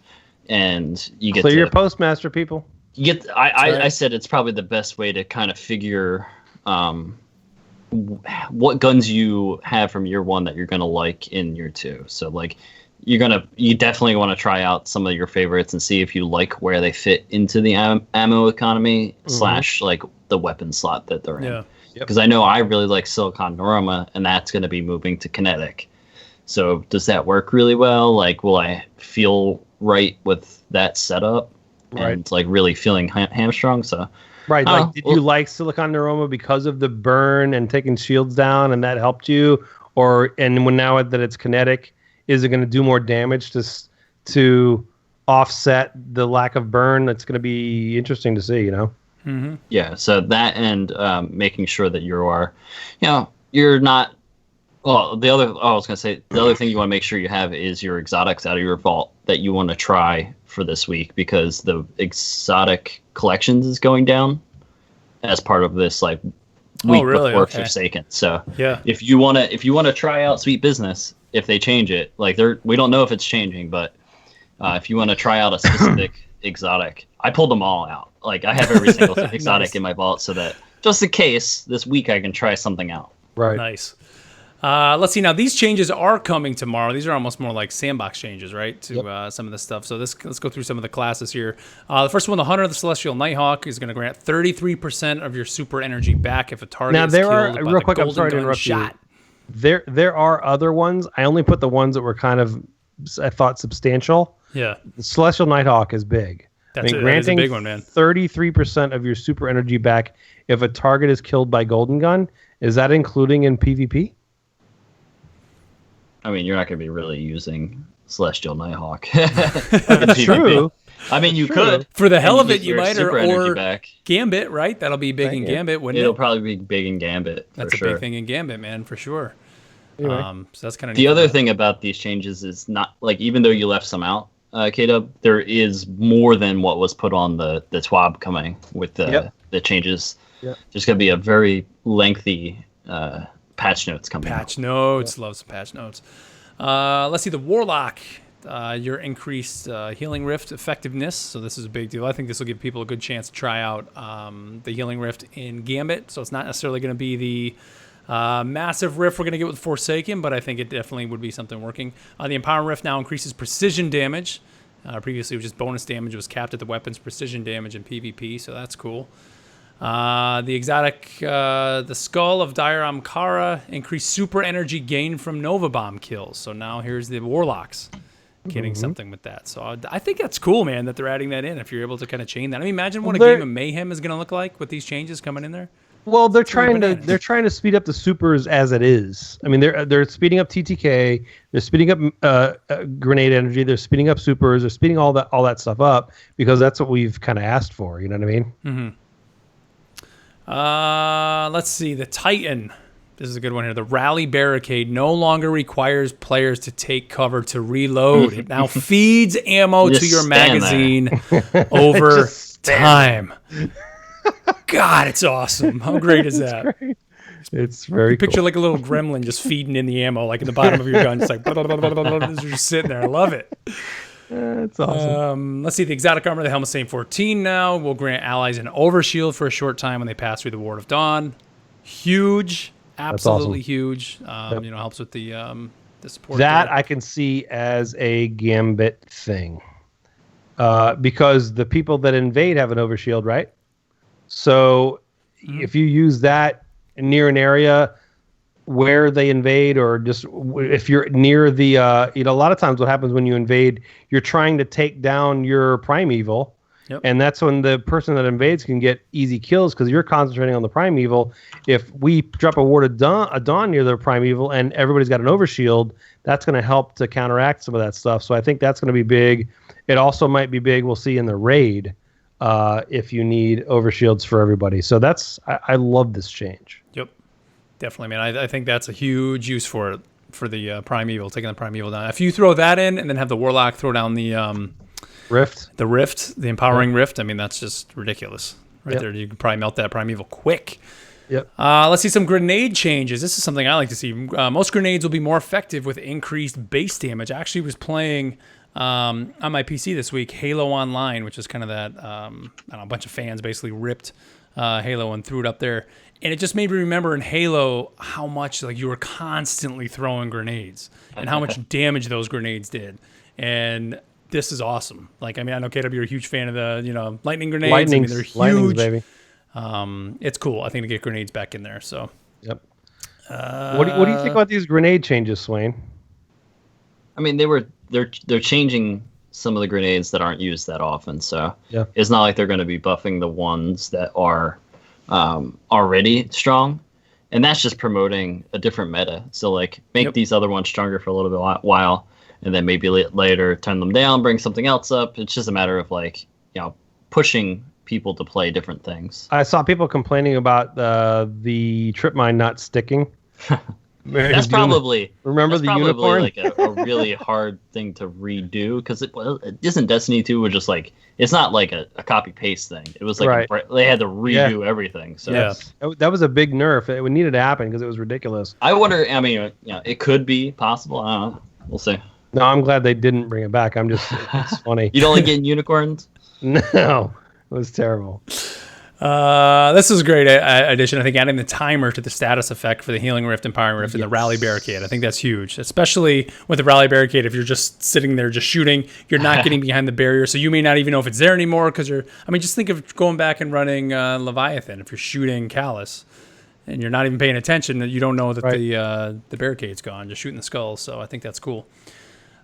and you get clear your postmaster, people. You get. I said it's probably the best way to kind of figure what guns you have from year 1 that you're gonna like in year 2. So like you definitely want to try out some of your favorites and see if you like where they fit into the ammo economy / like the weapon slot that they're in. Yeah. Because I know I really like Silicon Neuroma, and that's going to be moving to kinetic. So does that work really well? Like, will I feel right with that setup? Right. And like really feeling hamstrung? So right. Like, did you like Silicon Neuroma because of the burn and taking shields down, and that helped you? And when now that it's kinetic, is it going to do more damage to offset the lack of burn? That's going to be interesting to see. Mm-hmm. Yeah, so that and making sure that you are, you're not. Well, the other thing you want to make sure you have is your exotics out of your vault that you want to try for this week, because the exotic collections is going down as part of this week before Forsaken. So if you want to try out Sweet Business, if they change it, like we don't know if it's changing, but if you want to try out a specific exotic, I pulled them all out. Like, I have every single exotic in my vault, so that just in case this week I can try something out. Right. Nice. Let's see. Now, these changes are coming tomorrow. These are almost more like Sandbox changes, right, to some of this stuff. So let's go through some of the classes here. The first one, the Hunter of the Celestial Nighthawk, is going to grant 33% of your super energy back if a target is killed by real quick, I'm golden sorry to gun interrupt shot. You. There are other ones. I only put the ones that were kind of, I thought, substantial. Yeah. The Celestial Nighthawk is big. That is a granting big one, man. 33% of your super energy back if a target is killed by golden gun. Is that including in PvP? I mean, you're not going to be really using Celestial Nighthawk. That's true. I mean, you could. For the hell of it, you might, or Gambit, right? That'll be big in Gambit, wouldn't it? It'll probably be big in Gambit. That's a big thing in Gambit, man, for sure. Anyway. So that's kind of the other thing about these changes is not like, even though you left some out, K-Dub, there is more than what was put on the TWAB coming with the changes. there's going to be a very lengthy patch notes coming out. Patch notes. Love some patch notes. Let's see, the Warlock. Your increased Healing Rift effectiveness. So this is a big deal. I think this will give people a good chance to try out the Healing Rift in Gambit. So it's not necessarily going to be the massive rift we're going to get with Forsaken, but I think it definitely would be something working. The Empowering Rift now increases precision damage. Previously, it was just bonus damage. It was capped at the weapon's precision damage in PvP, so that's cool. The exotic, the Skull of Dire Amkara, increased super energy gain from Nova Bomb kills. So now here's the Warlocks getting something with that. So I think that's cool, man, that they're adding that in. If you're able to kind of chain that. I mean, imagine what a game of Mayhem is going to look like with these changes coming in there. Well, they're trying to speed up the supers as it is. I mean, they're speeding up TTK, they're speeding up grenade energy, they're speeding up supers, they're speeding all that stuff up because that's what we've kind of asked for. You know what I mean? Let's see, the Titan. This is a good one here. The Rally Barricade no longer requires players to take cover to reload. It now feeds ammo to your magazine over time. God, it's awesome. How great is that? Great. It's very Picture cool. like a little gremlin just feeding in the ammo, like in the bottom of your gun. It's like, blah, blah, blah, blah, blah, blah, just sitting there. I love it. It's awesome. Let's see, the exotic armor, the Helmet Saint 14 now will grant allies an overshield for a short time when they pass through the Ward of Dawn. Huge. Absolutely huge. Helps with the support. That I can see as a Gambit thing. Because the people that invade have an overshield, right? So if you use that near an area where they invade, or just if you're near the, a lot of times what happens when you invade, you're trying to take down your primeval. Yep. And that's when the person that invades can get easy kills because you're concentrating on the primeval. If we drop a Ward of Dawn near the primeval and everybody's got an overshield, that's going to help to counteract some of that stuff. So I think that's going to be big. It also might be big. We'll see in the raid if you need overshields for everybody. So I love this change. Yep, definitely, man. I think that's a huge use for it, for the primeval, taking the primeval down. If you throw that in and then have the Warlock throw down the Rift, the Empowering Rift, I mean, that's just ridiculous right there. You can probably melt that primeval quick. Yep. Let's see some grenade changes. This is something I like to see. Most grenades will be more effective with increased base damage. I actually was playing on my PC this week Halo Online, which is kind of that, a bunch of fans basically ripped Halo and threw it up there. And it just made me remember in Halo how much like you were constantly throwing grenades and how much damage those grenades did. And this is awesome. Like, I mean, I know KW, you're a huge fan of the, lightning grenades. I mean, they're huge. Baby. It's cool, I think, to get grenades back in there. So, yep. What do you think about these grenade changes, Swain? I mean, they're changing some of the grenades that aren't used that often. So it's not like they're going to be buffing the ones that are already strong, and that's just promoting a different meta. So like make these other ones stronger for a little bit while. And then maybe later turn them down, bring something else up. It's just a matter of pushing people to play different things. I saw people complaining about the trip mine not sticking. That's probably unicorn? like a really hard thing to redo because it isn't Destiny 2 was just like it's not like a copy paste thing. It was like they had to redo everything. So that was a big nerf. It needed to happen because it was ridiculous. I wonder. I mean, it could be possible. I don't know. We'll see. No, I'm glad they didn't bring it back. It's funny. You don't like getting unicorns? No, it was terrible. This is a great addition. I think adding the timer to the status effect for the Healing Rift, Empowering Rift, and the Rally Barricade. I think that's huge, especially with the Rally Barricade. If you're just sitting there just shooting, you're not getting behind the barrier, so you may not even know if it's there anymore because just think of going back and running Leviathan. If you're shooting Callus and you're not even paying attention, you don't know that the barricade's gone. Just shooting the skulls. So I think that's cool.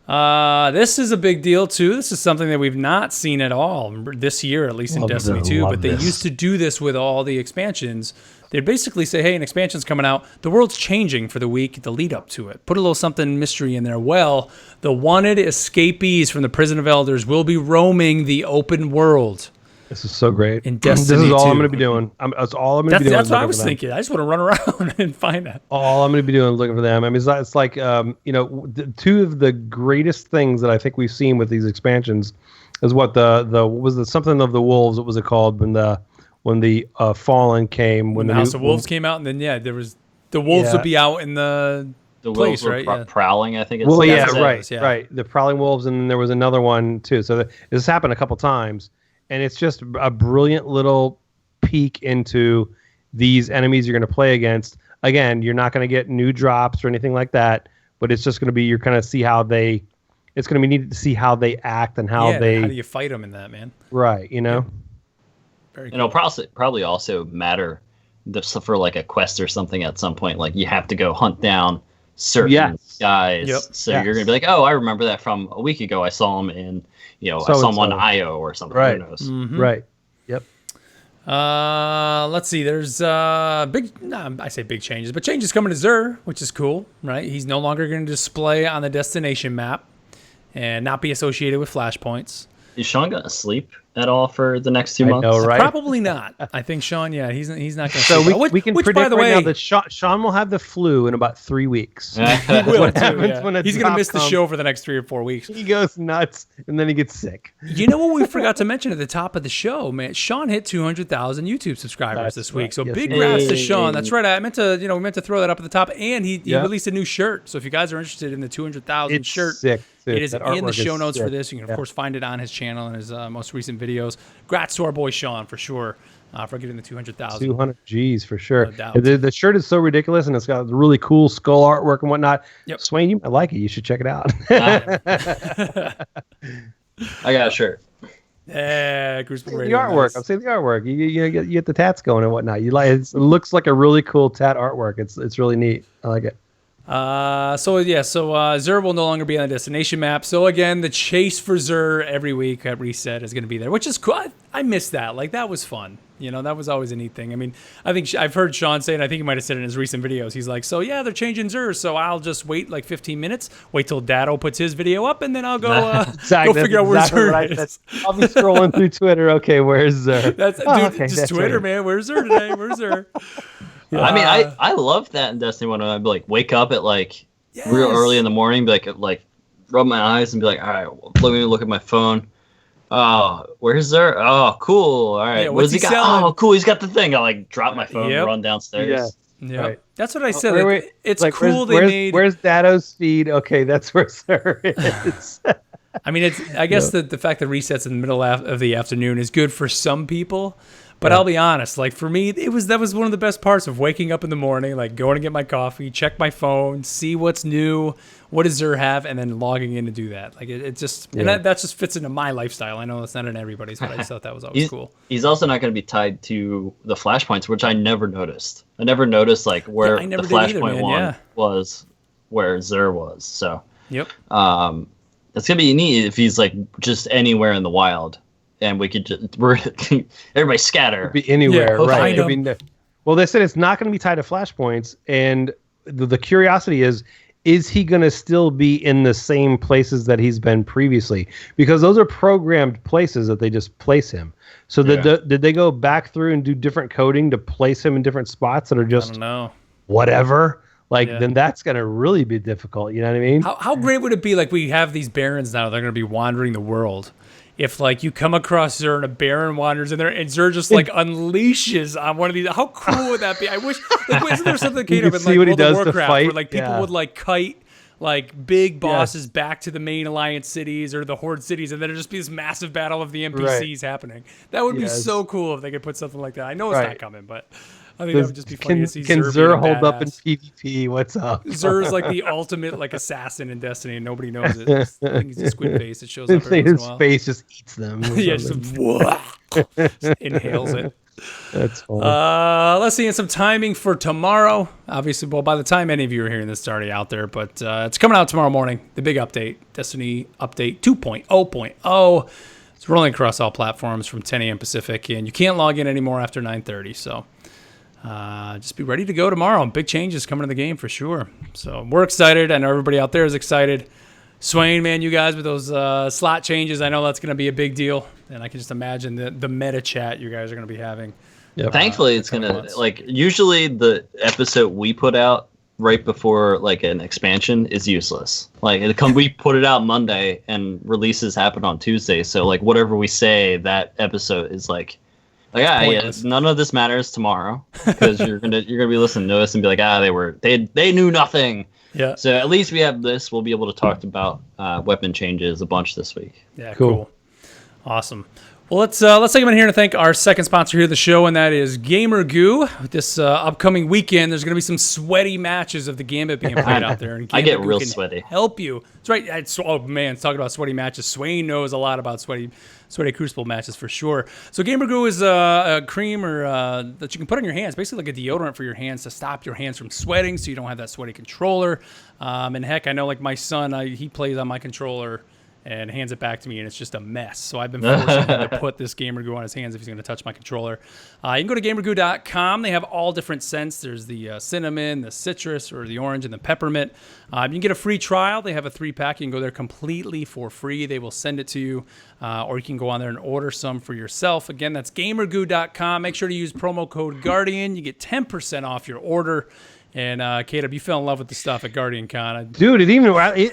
This is a big deal too. This is something that we've not seen at all this year, at least in Destiny 2. But they used to do this with all the expansions. They'd basically say, "Hey, an expansion's coming out. The world's changing for the week, the lead up to it. Put a little something mystery in there." Well, the wanted escapees from the Prison of Elders will be roaming the open world. This is so great. In Destiny this is all 2. I'm going to be doing. That's all I'm going to be doing. That's what I was thinking. I just want to run around and find that. All I'm going to be doing is looking for them. I mean, it's like, two of the greatest things that I think we've seen with these expansions is what was the something of the wolves. What was it called? when the Fallen came, when the House of Wolves came out, and then there was the wolves would be out in the place, wolves right? prowling, I think. Right. The prowling wolves, and then there was another one too. So this happened a couple times, and it's just a brilliant little peek into these enemies you're going to play against. Again, you're not going to get new drops or anything like that, but it's just going to be, you're going to see how they. It's going to be needed to see how they act and how they. How do you fight them in that, man? Right. You know. Yeah. Very cool. And it'll probably also matter for like a quest or something at some point. Like you have to go hunt down certain guys. Yep. So you're gonna be like, oh, I remember that from a week ago. I saw him in, I saw him on IO or something. Right. Who knows? Mm-hmm. Right. Yep. Let's see. There's I say big changes, but changes coming to Xur, which is cool, right? He's no longer going to display on the destination map and not be associated with flashpoints. Is Sean gonna sleep at all for the next 2 months? I know, right? Probably not. I think Sean, he's not going to. So sleep. we can predict by the way, now that Sean will have the flu in about 3 weeks. He will too, when he's going to miss the show for the next 3 or 4 weeks. He goes nuts and then he gets sick. You know what we forgot to mention at the top of the show, man? Sean hit 200,000 YouTube subscribers this week. So big congrats to Sean. That's right. I meant to, we meant to throw that up at the top. And he released a new shirt. So if you guys are interested in the 200,000 shirt, sick. It is in the show notes for this. You can, of course, find it on his channel and his most recent videos. Congrats to our boy Sean, for sure, for getting the 200,000. 200 G's, for sure. No doubt. The shirt is so ridiculous, and it's got really cool skull artwork and whatnot. Yep. Swain, you might like it. You should check it out. I got a shirt. Yeah, the artwork. I'm saying the artwork. You get the tats going and whatnot. You like it looks like a really cool tat artwork. It's really neat. I like it. So Xur will no longer be on the destination map. So again, the chase for Xur every week at reset is going to be there, which is cool. I miss that. Like, that was fun. That was always a neat thing. I mean, I think I've heard Sean say, and I think he might have said it in his recent videos. He's like, so yeah, they're changing Xur, so I'll just wait like 15 minutes, wait till Dado puts his video up, and then I'll go go figure out where Xur is. I'll be scrolling through Twitter. Okay, where's Xur? Just Twitter, right, man. Where's Xur today? Where's Xur? I mean, I love that in Destiny 1. I'd be like, wake up at like real early in the morning, be like rub my eyes and be like, all right, let me look at my phone. Oh, where's Xur? Oh, cool. All right, what does he got? Selling? Oh, cool. He's got the thing. I like drop my phone and run downstairs. Yeah, right. That's what I said. It's like, cool. Where's Dado's feed? Okay, that's where Xur is. I mean, I guess the fact that resets in the middle of the afternoon is good for some people. But I'll be honest, like for me, that was one of the best parts of waking up in the morning, like going to get my coffee, check my phone, see what's new, what does Xur have, and then logging in to do that. Like it just, and that just fits into my lifestyle. I know that's not in everybody's, but I just thought that was always cool. He's also not going to be tied to the flashpoints, which I never noticed. I never noticed like where the flashpoint one was, where Xur was. So it's gonna be neat if he's like just anywhere in the wild. And we could just everybody scatter. Be anywhere, right? Well, they said it's not going to be tied to flashpoints, and the curiosity is he going to still be in the same places that he's been previously? Because those are programmed places that they just place him. So did they go back through and do different coding to place him in different spots that are just I don't know. Whatever? Then that's going to really be difficult. You know what I mean? How great would it be? Like we have these barons now; they're going to be wandering the world. If like you come across Xur and a baron wanders in there and Xur just like unleashes on one of these, how cool would that be? I wish. Like, isn't there something that came up in like World of Warcraft where like people would like kite like big bosses back to the main alliance cities or the horde cities, and then it'd just be this massive battle of the NPCs happening. That would be so cool if they could put something like that. I know it's not coming, but I think that would just be funny to see. Can Xur hold up in PvP? What's up? Xur is like the ultimate like assassin in Destiny, and nobody knows it. I think he's a squid face. It shows up every once in a while. His face just eats them. Just inhales it. That's funny. Let's see, and some timing for tomorrow. Obviously, well, by the time any of you are hearing this, it's already out there, but it's coming out tomorrow morning. The big update, Destiny update 2.0.0. It's rolling across all platforms from 10 a.m. Pacific, and you can't log in anymore after 9:30. So just be ready to go tomorrow. Big changes coming to the game for sure. So we're excited. I know everybody out there is excited. Swain, man, you guys with those slot changes, I know that's going to be a big deal. And I can just imagine the meta chat you guys are going to be having. Yep. Thankfully, it's going to, like, usually the episode we put out right before, like, an expansion is useless. Like, we put it out Monday and releases happen on Tuesday. So, like, whatever we say, that episode is, like, Like, yeah, none of this matters tomorrow because you're gonna be listening to us and be like, they knew nothing. Yeah. So at least we have this. We'll be able to talk about weapon changes a bunch this week. Yeah, cool. Awesome. Well, let's take a minute here to thank our second sponsor here of the show, and that is Gamer Goo. This upcoming weekend, there's going to be some sweaty matches of the Gambit being played out there. And I get Goo real can sweaty. Help you. That's right. Oh man, talking about sweaty matches. Swain knows a lot about sweaty Crucible matches for sure. So Gamer Goo is a cream that you can put on your hands, basically like a deodorant for your hands to stop your hands from sweating, so you don't have that sweaty controller. And heck, I know like my son, he plays on my controller and hands it back to me, and it's just a mess. So I've been forcing him to put this Gamer Goo on his hands if he's going to touch my controller. You can go to gamergoo.com. They have all different scents. There's the cinnamon, the citrus, or the orange, and the peppermint. You can get a free trial. They have a 3-pack. You can go there completely for free. They will send it to you, or you can go on there and order some for yourself. Again, that's gamergoo.com. Make sure to use promo code Guardian. You get 10% off your order. And Caleb, you fell in love with the stuff at Guardian Con. Dude,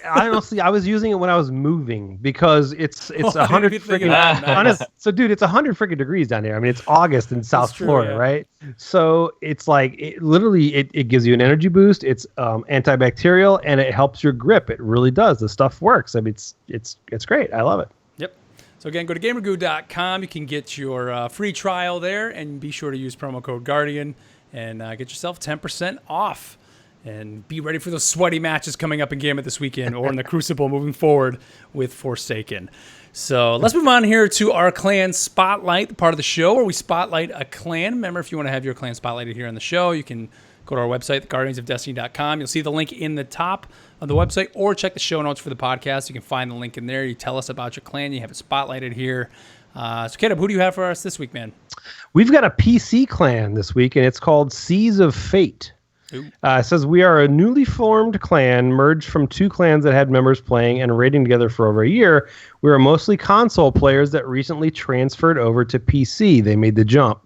honestly, I was using it when I was moving because it's 100 freaking So dude, it's 100 freaking degrees down here. I mean, it's August in South Florida, right? So it's like it gives you an energy boost. It's antibacterial and it helps your grip. It really does. The stuff works. I mean, it's great. I love it. Yep. So again, go to gamergoo.com. You can get your free trial there, and be sure to use promo code Guardian. And get yourself 10% off. And be ready for those sweaty matches coming up in Gambit this weekend or in the Crucible moving forward with Forsaken. So let's move on here to our clan spotlight, the part of the show where we spotlight a clan. Remember, if you want to have your clan spotlighted here on the show, you can go to our website, guardiansofdestiny.com. You'll see the link in the top of the website, or check the show notes for the podcast. You can find the link in there. You tell us about your clan. You have it spotlighted here. So, Caleb, who do you have for us this week, man? We've got a PC clan this week, and it's called Seas of Fate. It says, we are a newly formed clan merged from 2 clans that had members playing and raiding together for over a year. We are mostly console players that recently transferred over to PC. They made the jump.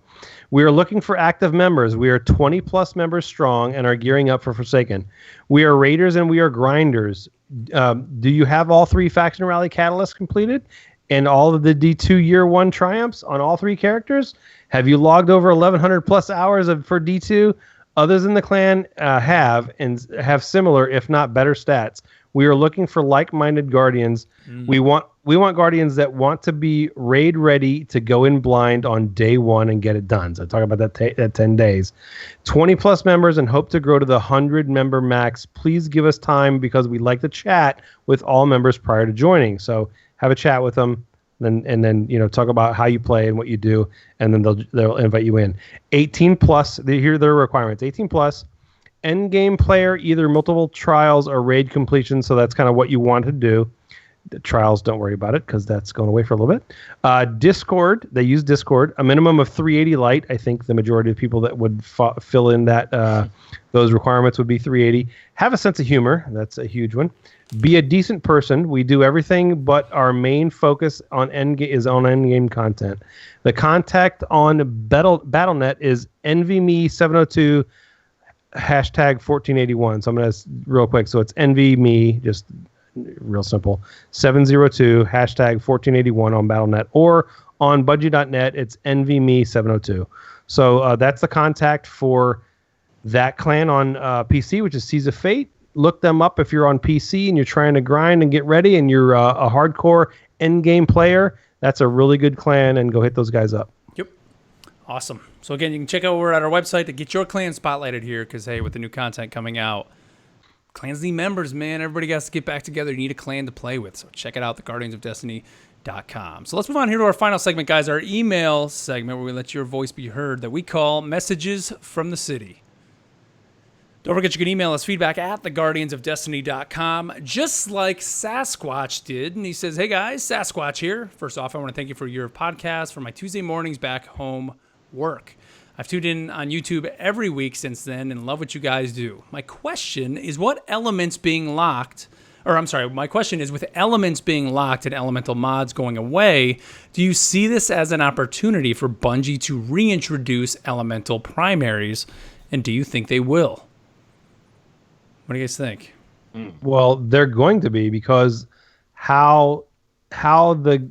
We are looking for active members. We are 20-plus members strong and are gearing up for Forsaken. We are raiders and we are grinders. Do you have all 3 faction rally catalysts completed? And all of the D2 Year 1 triumphs on all 3 characters? Have you logged over 1,100 plus hours for D2? Others in the clan have similar, if not better, stats. We are looking for like-minded guardians. We want guardians that want to be raid ready to go in blind on day 1 and get it done. So I talk about that 10 days. 20 plus members and hope to grow to the 100 member max. Please give us time because we'd like to chat with all members prior to joining. So have a chat with them, and then talk about how you play and what you do, and then they'll invite you in. 18 plus. Here are their requirements. 18 plus. End game player, either multiple trials or raid completion. So that's kind of what you want to do. The trials, don't worry about it because that's going away for a little bit. Discord. They use Discord. A minimum of 380 light. I think the majority of people that would fill in that those requirements would be 380. Have a sense of humor. That's a huge one. Be a decent person. We do everything, but our main focus on is on endgame content. The contact on Battle.net is envyme702 #1481. So I'm going to real quick. So it's envyme, just real simple. 702 #1481 on Battle.net, or on Bungie.net. It's envyme702. So that's the contact for that clan on PC, which is Seas of Fate. Look them up if you're on PC and you're trying to grind and get ready and you're a hardcore endgame player. That's a really good clan, and go hit those guys up. Yep. Awesome. So again, you can check out over at our website to get your clan spotlighted here because, hey, with the new content coming out, clans need members, man. Everybody has to get back together. You need a clan to play with. So check it out, theguardiansofdestiny.com. So let's move on here to our final segment, guys, our email segment where we let your voice be heard, that we call Messages from the City. Don't forget you can email us feedback at theguardiansofdestiny.com, just like Sasquatch did. And he says, hey guys, Sasquatch here. First off, I want to thank you for your podcast for my Tuesday mornings back home work. I've tuned in on YouTube every week since then and love what you guys do. My question is with elements being locked and elemental mods going away, do you see this as an opportunity for Bungie to reintroduce elemental primaries? And do you think they will? What do you guys think? Well, they're going to be, because how the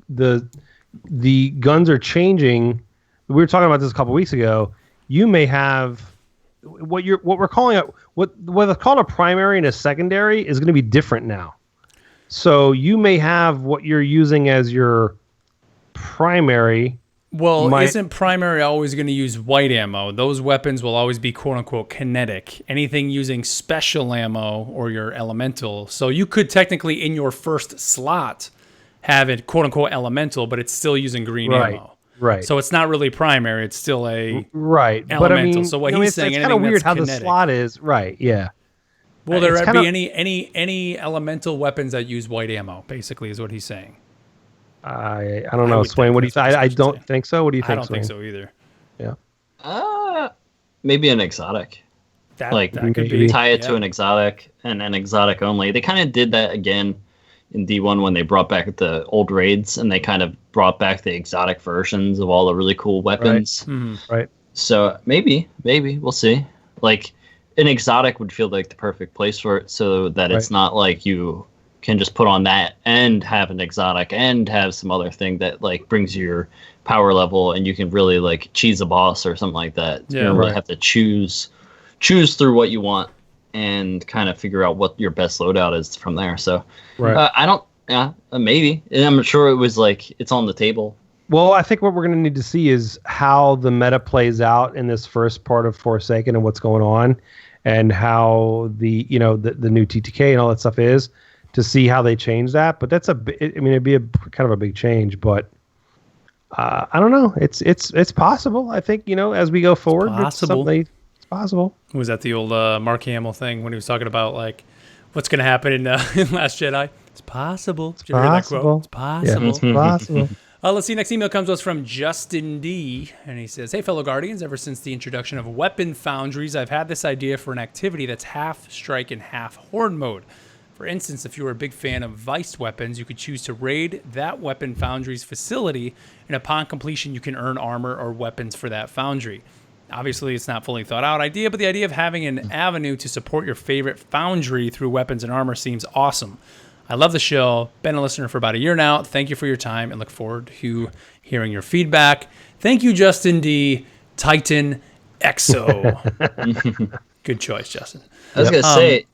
guns are changing we were talking about this a couple weeks ago. You may have what we're calling what's called a primary and a secondary is going to be different now. So you may have what you're using as your primary. Well, isn't primary always going to use white ammo? Those weapons will always be quote-unquote kinetic. Anything using special ammo or your elemental. So you could technically, in your first slot, have it quote-unquote elemental, but it's still using green ammo. Right. So it's not really primary. It's still a elemental. But I mean, so what he's saying, it's kind of weird how kinetic. the slot is. Right, yeah. Will there be any elemental weapons that use white ammo, basically, is what he's saying. I don't know, Swain. What do you think? I don't think so. What do you think? I don't think so either. Yeah. Maybe an exotic. That could be. Tie it to an exotic and an exotic only. They kind of did that again in D1 when they brought back the old raids, and they kind of brought back the exotic versions of all the really cool weapons. Right. Mm-hmm. Right. So maybe we'll see. Like an exotic would feel like the perfect place for it, so that it's not like you can just put on that and have an exotic and have some other thing that like brings your power level, and you can really like cheese a boss or something like that. You don't really have to choose through what you want and kind of figure out what your best loadout is from there. So I don't, maybe, and I'm sure it was like it's on the table. Well, I think what we're going to need to see is how the meta plays out in this first part of Forsaken and what's going on, and how the new TTK and all that stuff is, to see how they change that. But that's it'd be a kind of a big change, but I don't know. It's possible. I think, as we go forward, it's possible. Was that the old Mark Hamill thing when he was talking about like what's going to happen in Last Jedi? It's possible. Did you hear that quote? It's possible. Yeah, it's possible. Let's see. Next email comes to us from Justin D. And he says, "Hey, fellow Guardians, ever since the introduction of weapon foundries, I've had this idea for an activity that's half strike and half horde mode. For instance, if you were a big fan of Vice weapons, you could choose to raid that weapon foundry's facility, and upon completion, you can earn armor or weapons for that foundry. Obviously, it's not fully thought out idea, but the idea of having an avenue to support your favorite foundry through weapons and armor seems awesome. I love the show. Been a listener for about a year now. Thank you for your time and look forward to hearing your feedback. Thank you, Justin D. Titan EXO." Good choice, Justin. I was going to say,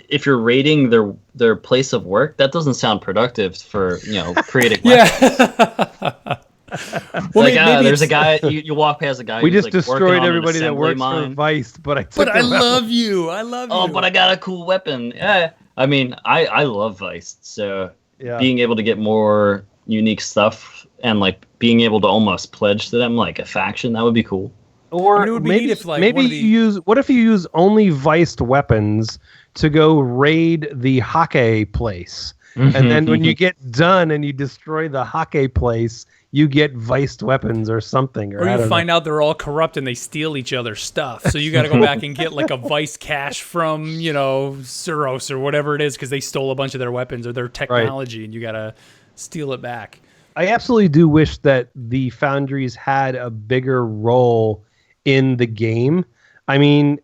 if you're raiding their place of work, that doesn't sound productive for, creating weapons. Well, like, there's a guy, you walk past a guy we who's just like destroyed everybody that works mine. for Vice, but I love you. Oh, but I got a cool weapon. Yeah. I mean, I love Vice, so being able to get more unique stuff and like being able to almost pledge to them like a faction, that would be cool. Or maybe what if you use only Viced weapons to go raid the Hake place, and then when you get done and you destroy the Hake place, you get Viced weapons or something. Or you find out they're all corrupt and they steal each other's stuff. So you got to go back and get like a Vice cache from, Suros or whatever it is, because they stole a bunch of their weapons or their technology, and you got to steal it back. I absolutely do wish that the foundries had a bigger role in the game. I mean,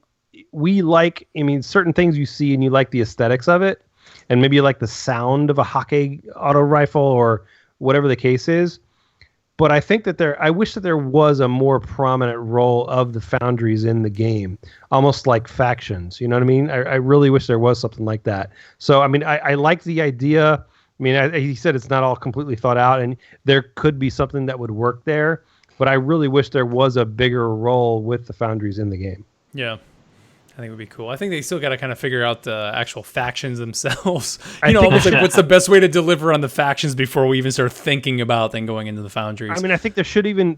certain things you see and you like the aesthetics of it, and maybe you like the sound of a Hake auto rifle or whatever the case is. But I think that I wish that there was a more prominent role of the foundries in the game, almost like factions. You know what I mean? I really wish there was something like that. So, I mean, I like the idea. I mean, he said it's not all completely thought out, and there could be something that would work there. But I really wish there was a bigger role with the foundries in the game. Yeah. I think it would be cool. I think they still got to kind of figure out the actual factions themselves. Almost like what's the best way to deliver on the factions before we even start thinking about then going into the foundries. I mean, I think there could even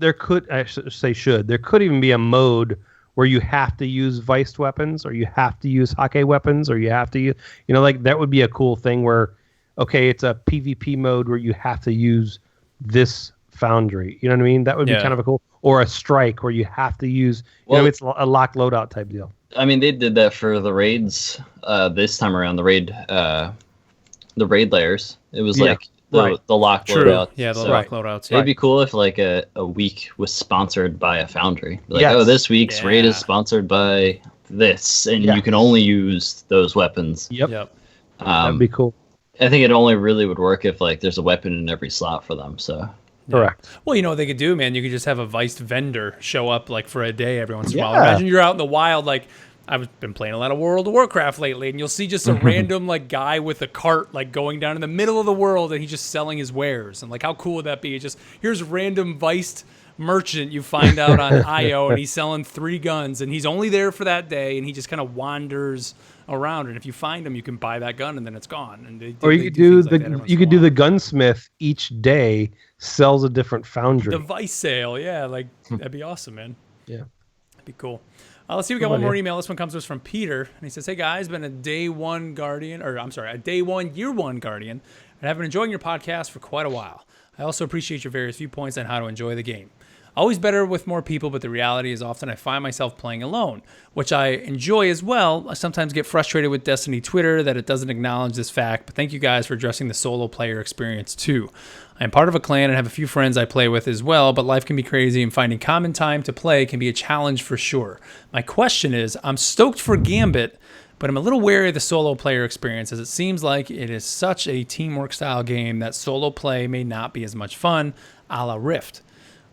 be a mode where you have to use Viced weapons, or you have to use Hake weapons, or you have to use, like that would be a cool thing where, okay, it's a PvP mode where you have to use this foundry. You know what I mean? That would be kind of a cool, or a strike where you have to use, it's a lock loadout type deal. I mean, they did that for the raids this time around. The raid layers. It was like the lock loadout. Yeah, the lock loadouts. It'd be cool if like a week was sponsored by a foundry. Like, this week's raid is sponsored by this, and you can only use those weapons. Yep. That'd be cool. I think it only really would work if like there's a weapon in every slot for them. So Correct. Well, you know what they could do, man? You could just have a Viced vendor show up like for a day every once in a while. Yeah. Imagine you're out in the wild, like I've been playing a lot of World of Warcraft lately, and you'll see just a random like guy with a cart like going down in the middle of the world, and he's just selling his wares. And like, how cool would that be? It's just here's random Viced merchant you find out on IO, and he's selling 3 guns, and he's only there for that day, and he just kind of wanders around. And if you find him, you can buy that gun, and then it's gone. And or you could do the gunsmith each day sells a different foundry. The Vice sale, yeah, like that'd be awesome, man. Yeah, that'd be cool. Let's see, we got one more email. This one comes to us from Peter, and he says, "Hey guys, been a day one guardian, year one guardian, and I've been enjoying your podcast for quite a while. I also appreciate your various viewpoints on how to enjoy the game. Always better with more people, but the reality is often I find myself playing alone, which I enjoy as well. I sometimes get frustrated with Destiny Twitter that it doesn't acknowledge this fact, but thank you guys for addressing the solo player experience too. I am part of a clan and have a few friends I play with as well, but life can be crazy and finding common time to play can be a challenge for sure. My question is, I'm stoked for Gambit, but I'm a little wary of the solo player experience as it seems like it is such a teamwork style game that solo play may not be as much fun, a la Rift.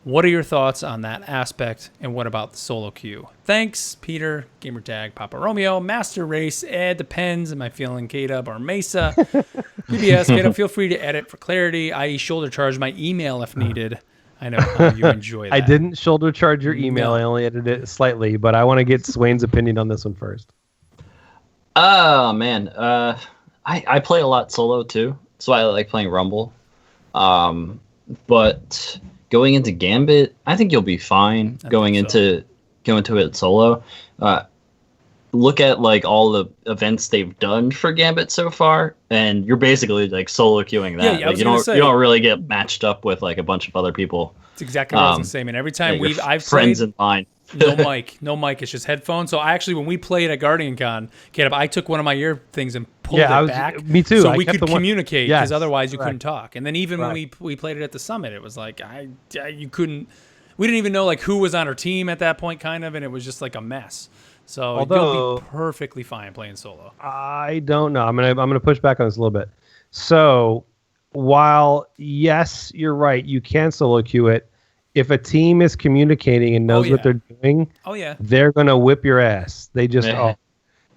What are your thoughts on that aspect, and what about the solo queue? Thanks, Peter, Gamertag, Papa Romeo, Master Race, Ed, Depends, am I feeling K-Dub or Mesa? PBS, K-Dub, feel free to edit for clarity, i.e. shoulder charge my email if needed. I know how you enjoy that. I didn't shoulder charge your email. I only edited it slightly, but I want to get Swain's opinion on this one first. Oh, man. I play a lot solo, too. So I like playing Rumble. But going into Gambit, I think you'll be fine going into it solo. Look at like all the events they've done for Gambit so far, and you're basically like solo queuing that. Yeah, like, you don't really get matched up with like a bunch of other people. It's exactly what I was gonna say, man. Every time I've friends played, in mine. no mic. It's just headphones. So when we played at Guardian Con, Caleb, I took one of my ear things and pulled it back. Me too. So we could communicate because otherwise you couldn't talk. And then even when we played it at the summit, it was like you couldn't. We didn't even know like who was on our team at that point, kind of, and it was just like a mess. So you'll be perfectly fine playing solo. I don't know. I'm gonna push back on this a little bit. So while yes, you're right, you can solo queue it. If a team is communicating and knows what they're doing, they're gonna whip your ass. They just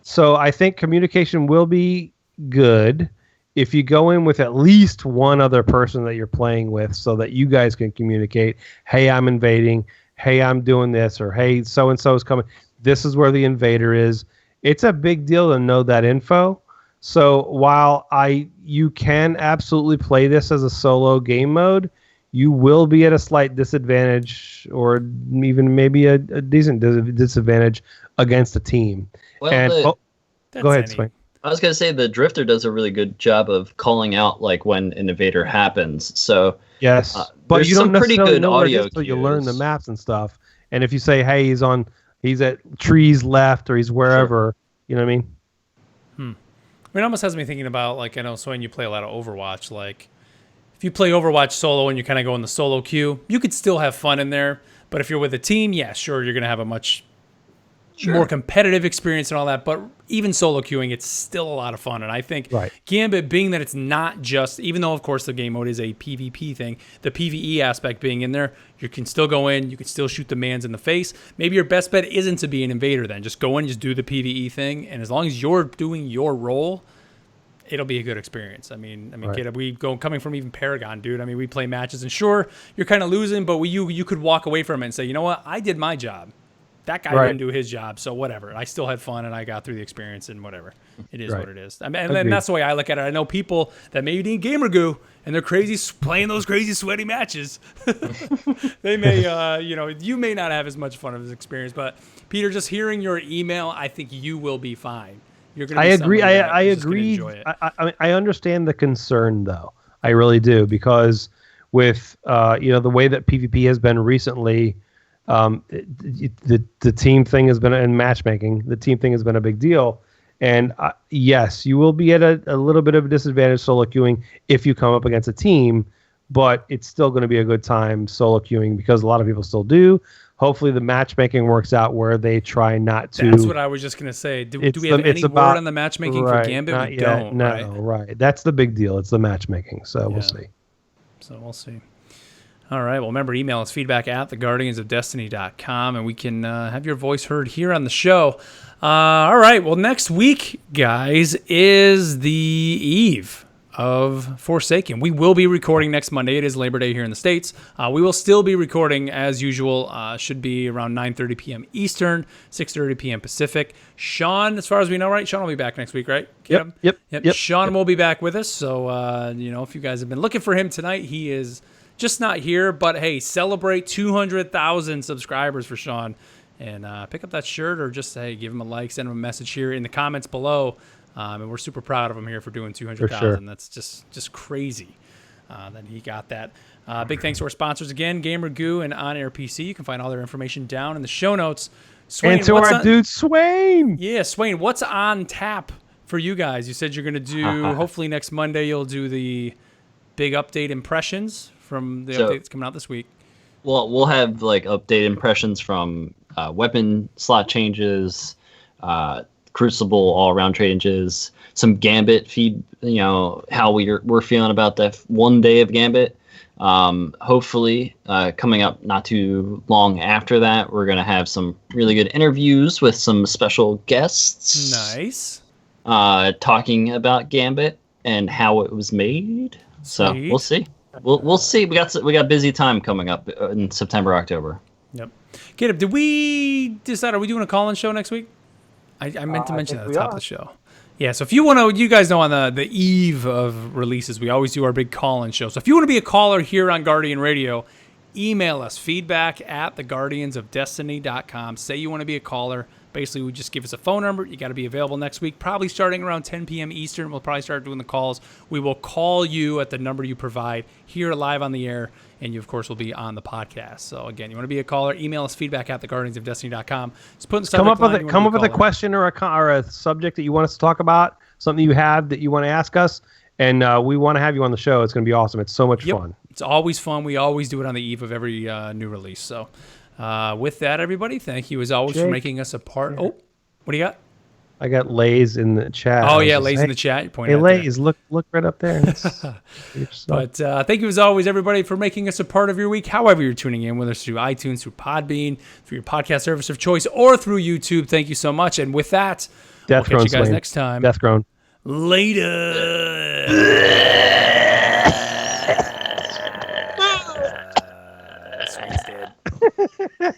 So I think communication will be good if you go in with at least one other person that you're playing with, so that you guys can communicate. Hey, I'm invading. Hey, I'm doing this, or hey, so and so is coming. This is where the invader is. It's a big deal to know that info. So while you can absolutely play this as a solo game mode, you will be at a slight disadvantage, or even maybe a decent disadvantage against a team. Well, go ahead, Swain. I was going to say the Drifter does a really good job of calling out like when an invader happens. So yes, but you don't necessarily pretty good know audio until you learn the maps and stuff. And if you say, hey, he's at trees left, or he's wherever, you know what I mean? I mean, it almost has me thinking about, like, I know, so when you play a lot of Overwatch, like, if you play Overwatch solo and you kind of go in the solo queue, you could still have fun in there. But if you're with a team, yeah, sure, you're going to have a much more competitive experience and all that. But even solo queuing, it's still a lot of fun. And I think Gambit, being that it's not just, even though, of course, the game mode is a PvP thing, the PvE aspect being in there, you can still go in, you can still shoot the mans in the face. Maybe your best bet isn't to be an invader then. Just go in, just do the PvE thing. And as long as you're doing your role, it'll be a good experience. I mean, Caleb, coming from even Paragon, dude. I mean, we play matches, and sure, you're kind of losing, but you could walk away from it and say, you know what, I did my job. That guy didn't do his job, so whatever. I still had fun, and I got through the experience, and whatever. It is what it is. I mean, and then that's the way I look at it. I know people that maybe need gamer goo, and they're crazy playing those crazy sweaty matches. They may, you may not have as much fun of this experience, but Peter, just hearing your email, I think you will be fine. You're gonna. I agree. I agree. I understand the concern, though. I really do, because with the way that PvP has been recently. The team thing has been in matchmaking. The team thing has been a big deal, and yes, you will be at a little bit of a disadvantage solo queuing if you come up against a team, but it's still going to be a good time solo queuing because a lot of people still do. Hopefully, the matchmaking works out where they try not to. That's what I was just going to say. Do we have any word on the matchmaking for Gambit? We don't. No, right. That's the big deal. It's the matchmaking. So we'll see. So we'll see. All right. Well, remember, email us feedback@theguardiansofdestiny.com, and we can have your voice heard here on the show. All right. Well, next week, guys, is the eve of Forsaken. We will be recording next Monday. It is Labor Day here in the States. We will still be recording as usual. Should be around 9:30 p.m. Eastern, 6:30 p.m. Pacific. Sean, as far as we know, right? Sean will be back next week, right? Yep. Sean will be back with us. So, if you guys have been looking for him tonight, he is just not here. But hey, celebrate 200,000 subscribers for Sean, and pick up that shirt, or just give him a like, send him a message here in the comments below. And we're super proud of him here for doing 200,000. Sure. That's just crazy that he got that. Big thanks to our sponsors again, Gamer Goo and On Air PC. You can find all their information down in the show notes. Swain, and to our dude Swain. Yeah, Swain, what's on tap for you guys? You said you're going to do, hopefully next Monday, you'll do the big update impressions from the update that's coming out this week. Well, we'll have update impressions from weapon slot changes, Crucible all-around changes, some Gambit feed, how we're feeling about that one day of Gambit. Hopefully, coming up not too long after that, we're going to have some really good interviews with some special guests. Nice. Talking about Gambit and how it was made. So we'll see. We'll see. We got busy time coming up in September, October. Yep. Caleb, did we decide, are we doing a call-in show next week? I meant to mention that at the top of the show. Yeah, so if you want to, you guys know on the eve of releases, we always do our big call-in show. So if you want to be a caller here on Guardian Radio, email us, feedback@theguardiansofdestiny.com. Say you want to be a caller. Basically, we just give us a phone number. You got to be available next week, probably starting around 10 p.m. Eastern. We'll probably start doing the calls. We will call you at the number you provide here live on the air, and you, of course, will be on the podcast. So, again, you want to be a caller, email us feedback@theguardiansofdestiny.com. Just put in the come up with a question or a subject that you want us to talk about, something you have that you want to ask us, and we want to have you on the show. It's going to be awesome. It's so much fun. It's always fun. We always do it on the eve of every new release. So, with that, everybody, thank you as always for making us a part. Oh, what do you got? I got Lays in the chat. Oh yeah, Lays in the chat. You're pointing hey, Lays, look right up there. But thank you as always, everybody, for making us a part of your week. However you're tuning in, whether it's through iTunes, through Podbean, through your podcast service of choice, or through YouTube. Thank you so much. And with that, we'll catch you guys next time. Death Grown. Later.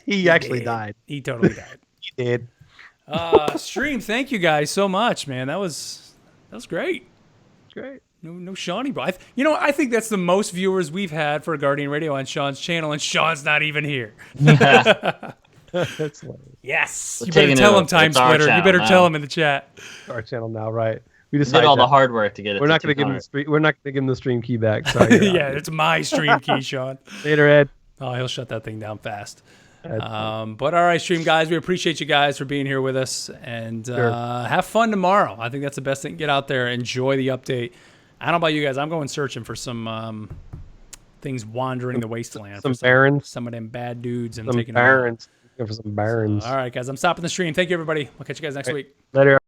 He actually died. He totally died. He did. Stream, thank you guys so much, man. That was great. Great. No Shawnee, bro. I think that's the most viewers we've had for Guardian Radio on Sean's channel, and Sean's not even here. That's hilarious. Yes. You better tell him, Time Splitter. You better tell him in the chat. Our channel now, right? We did all the hard work to get it. We're not going to give him the stream key back. Sorry, yeah, it's my stream key, Sean. Later, Ed. Oh, he'll shut that thing down fast. But all right, stream guys, we appreciate you guys for being here with us, and have fun tomorrow. I think that's the best thing. Get out there, enjoy the update. I don't know about you guys. I'm going searching for some things wandering the wasteland. Some barons. Some of them bad dudes. And some taking barons. Looking for some barons. All right, guys. I'm stopping the stream. Thank you, everybody. We'll catch you guys next week. Later.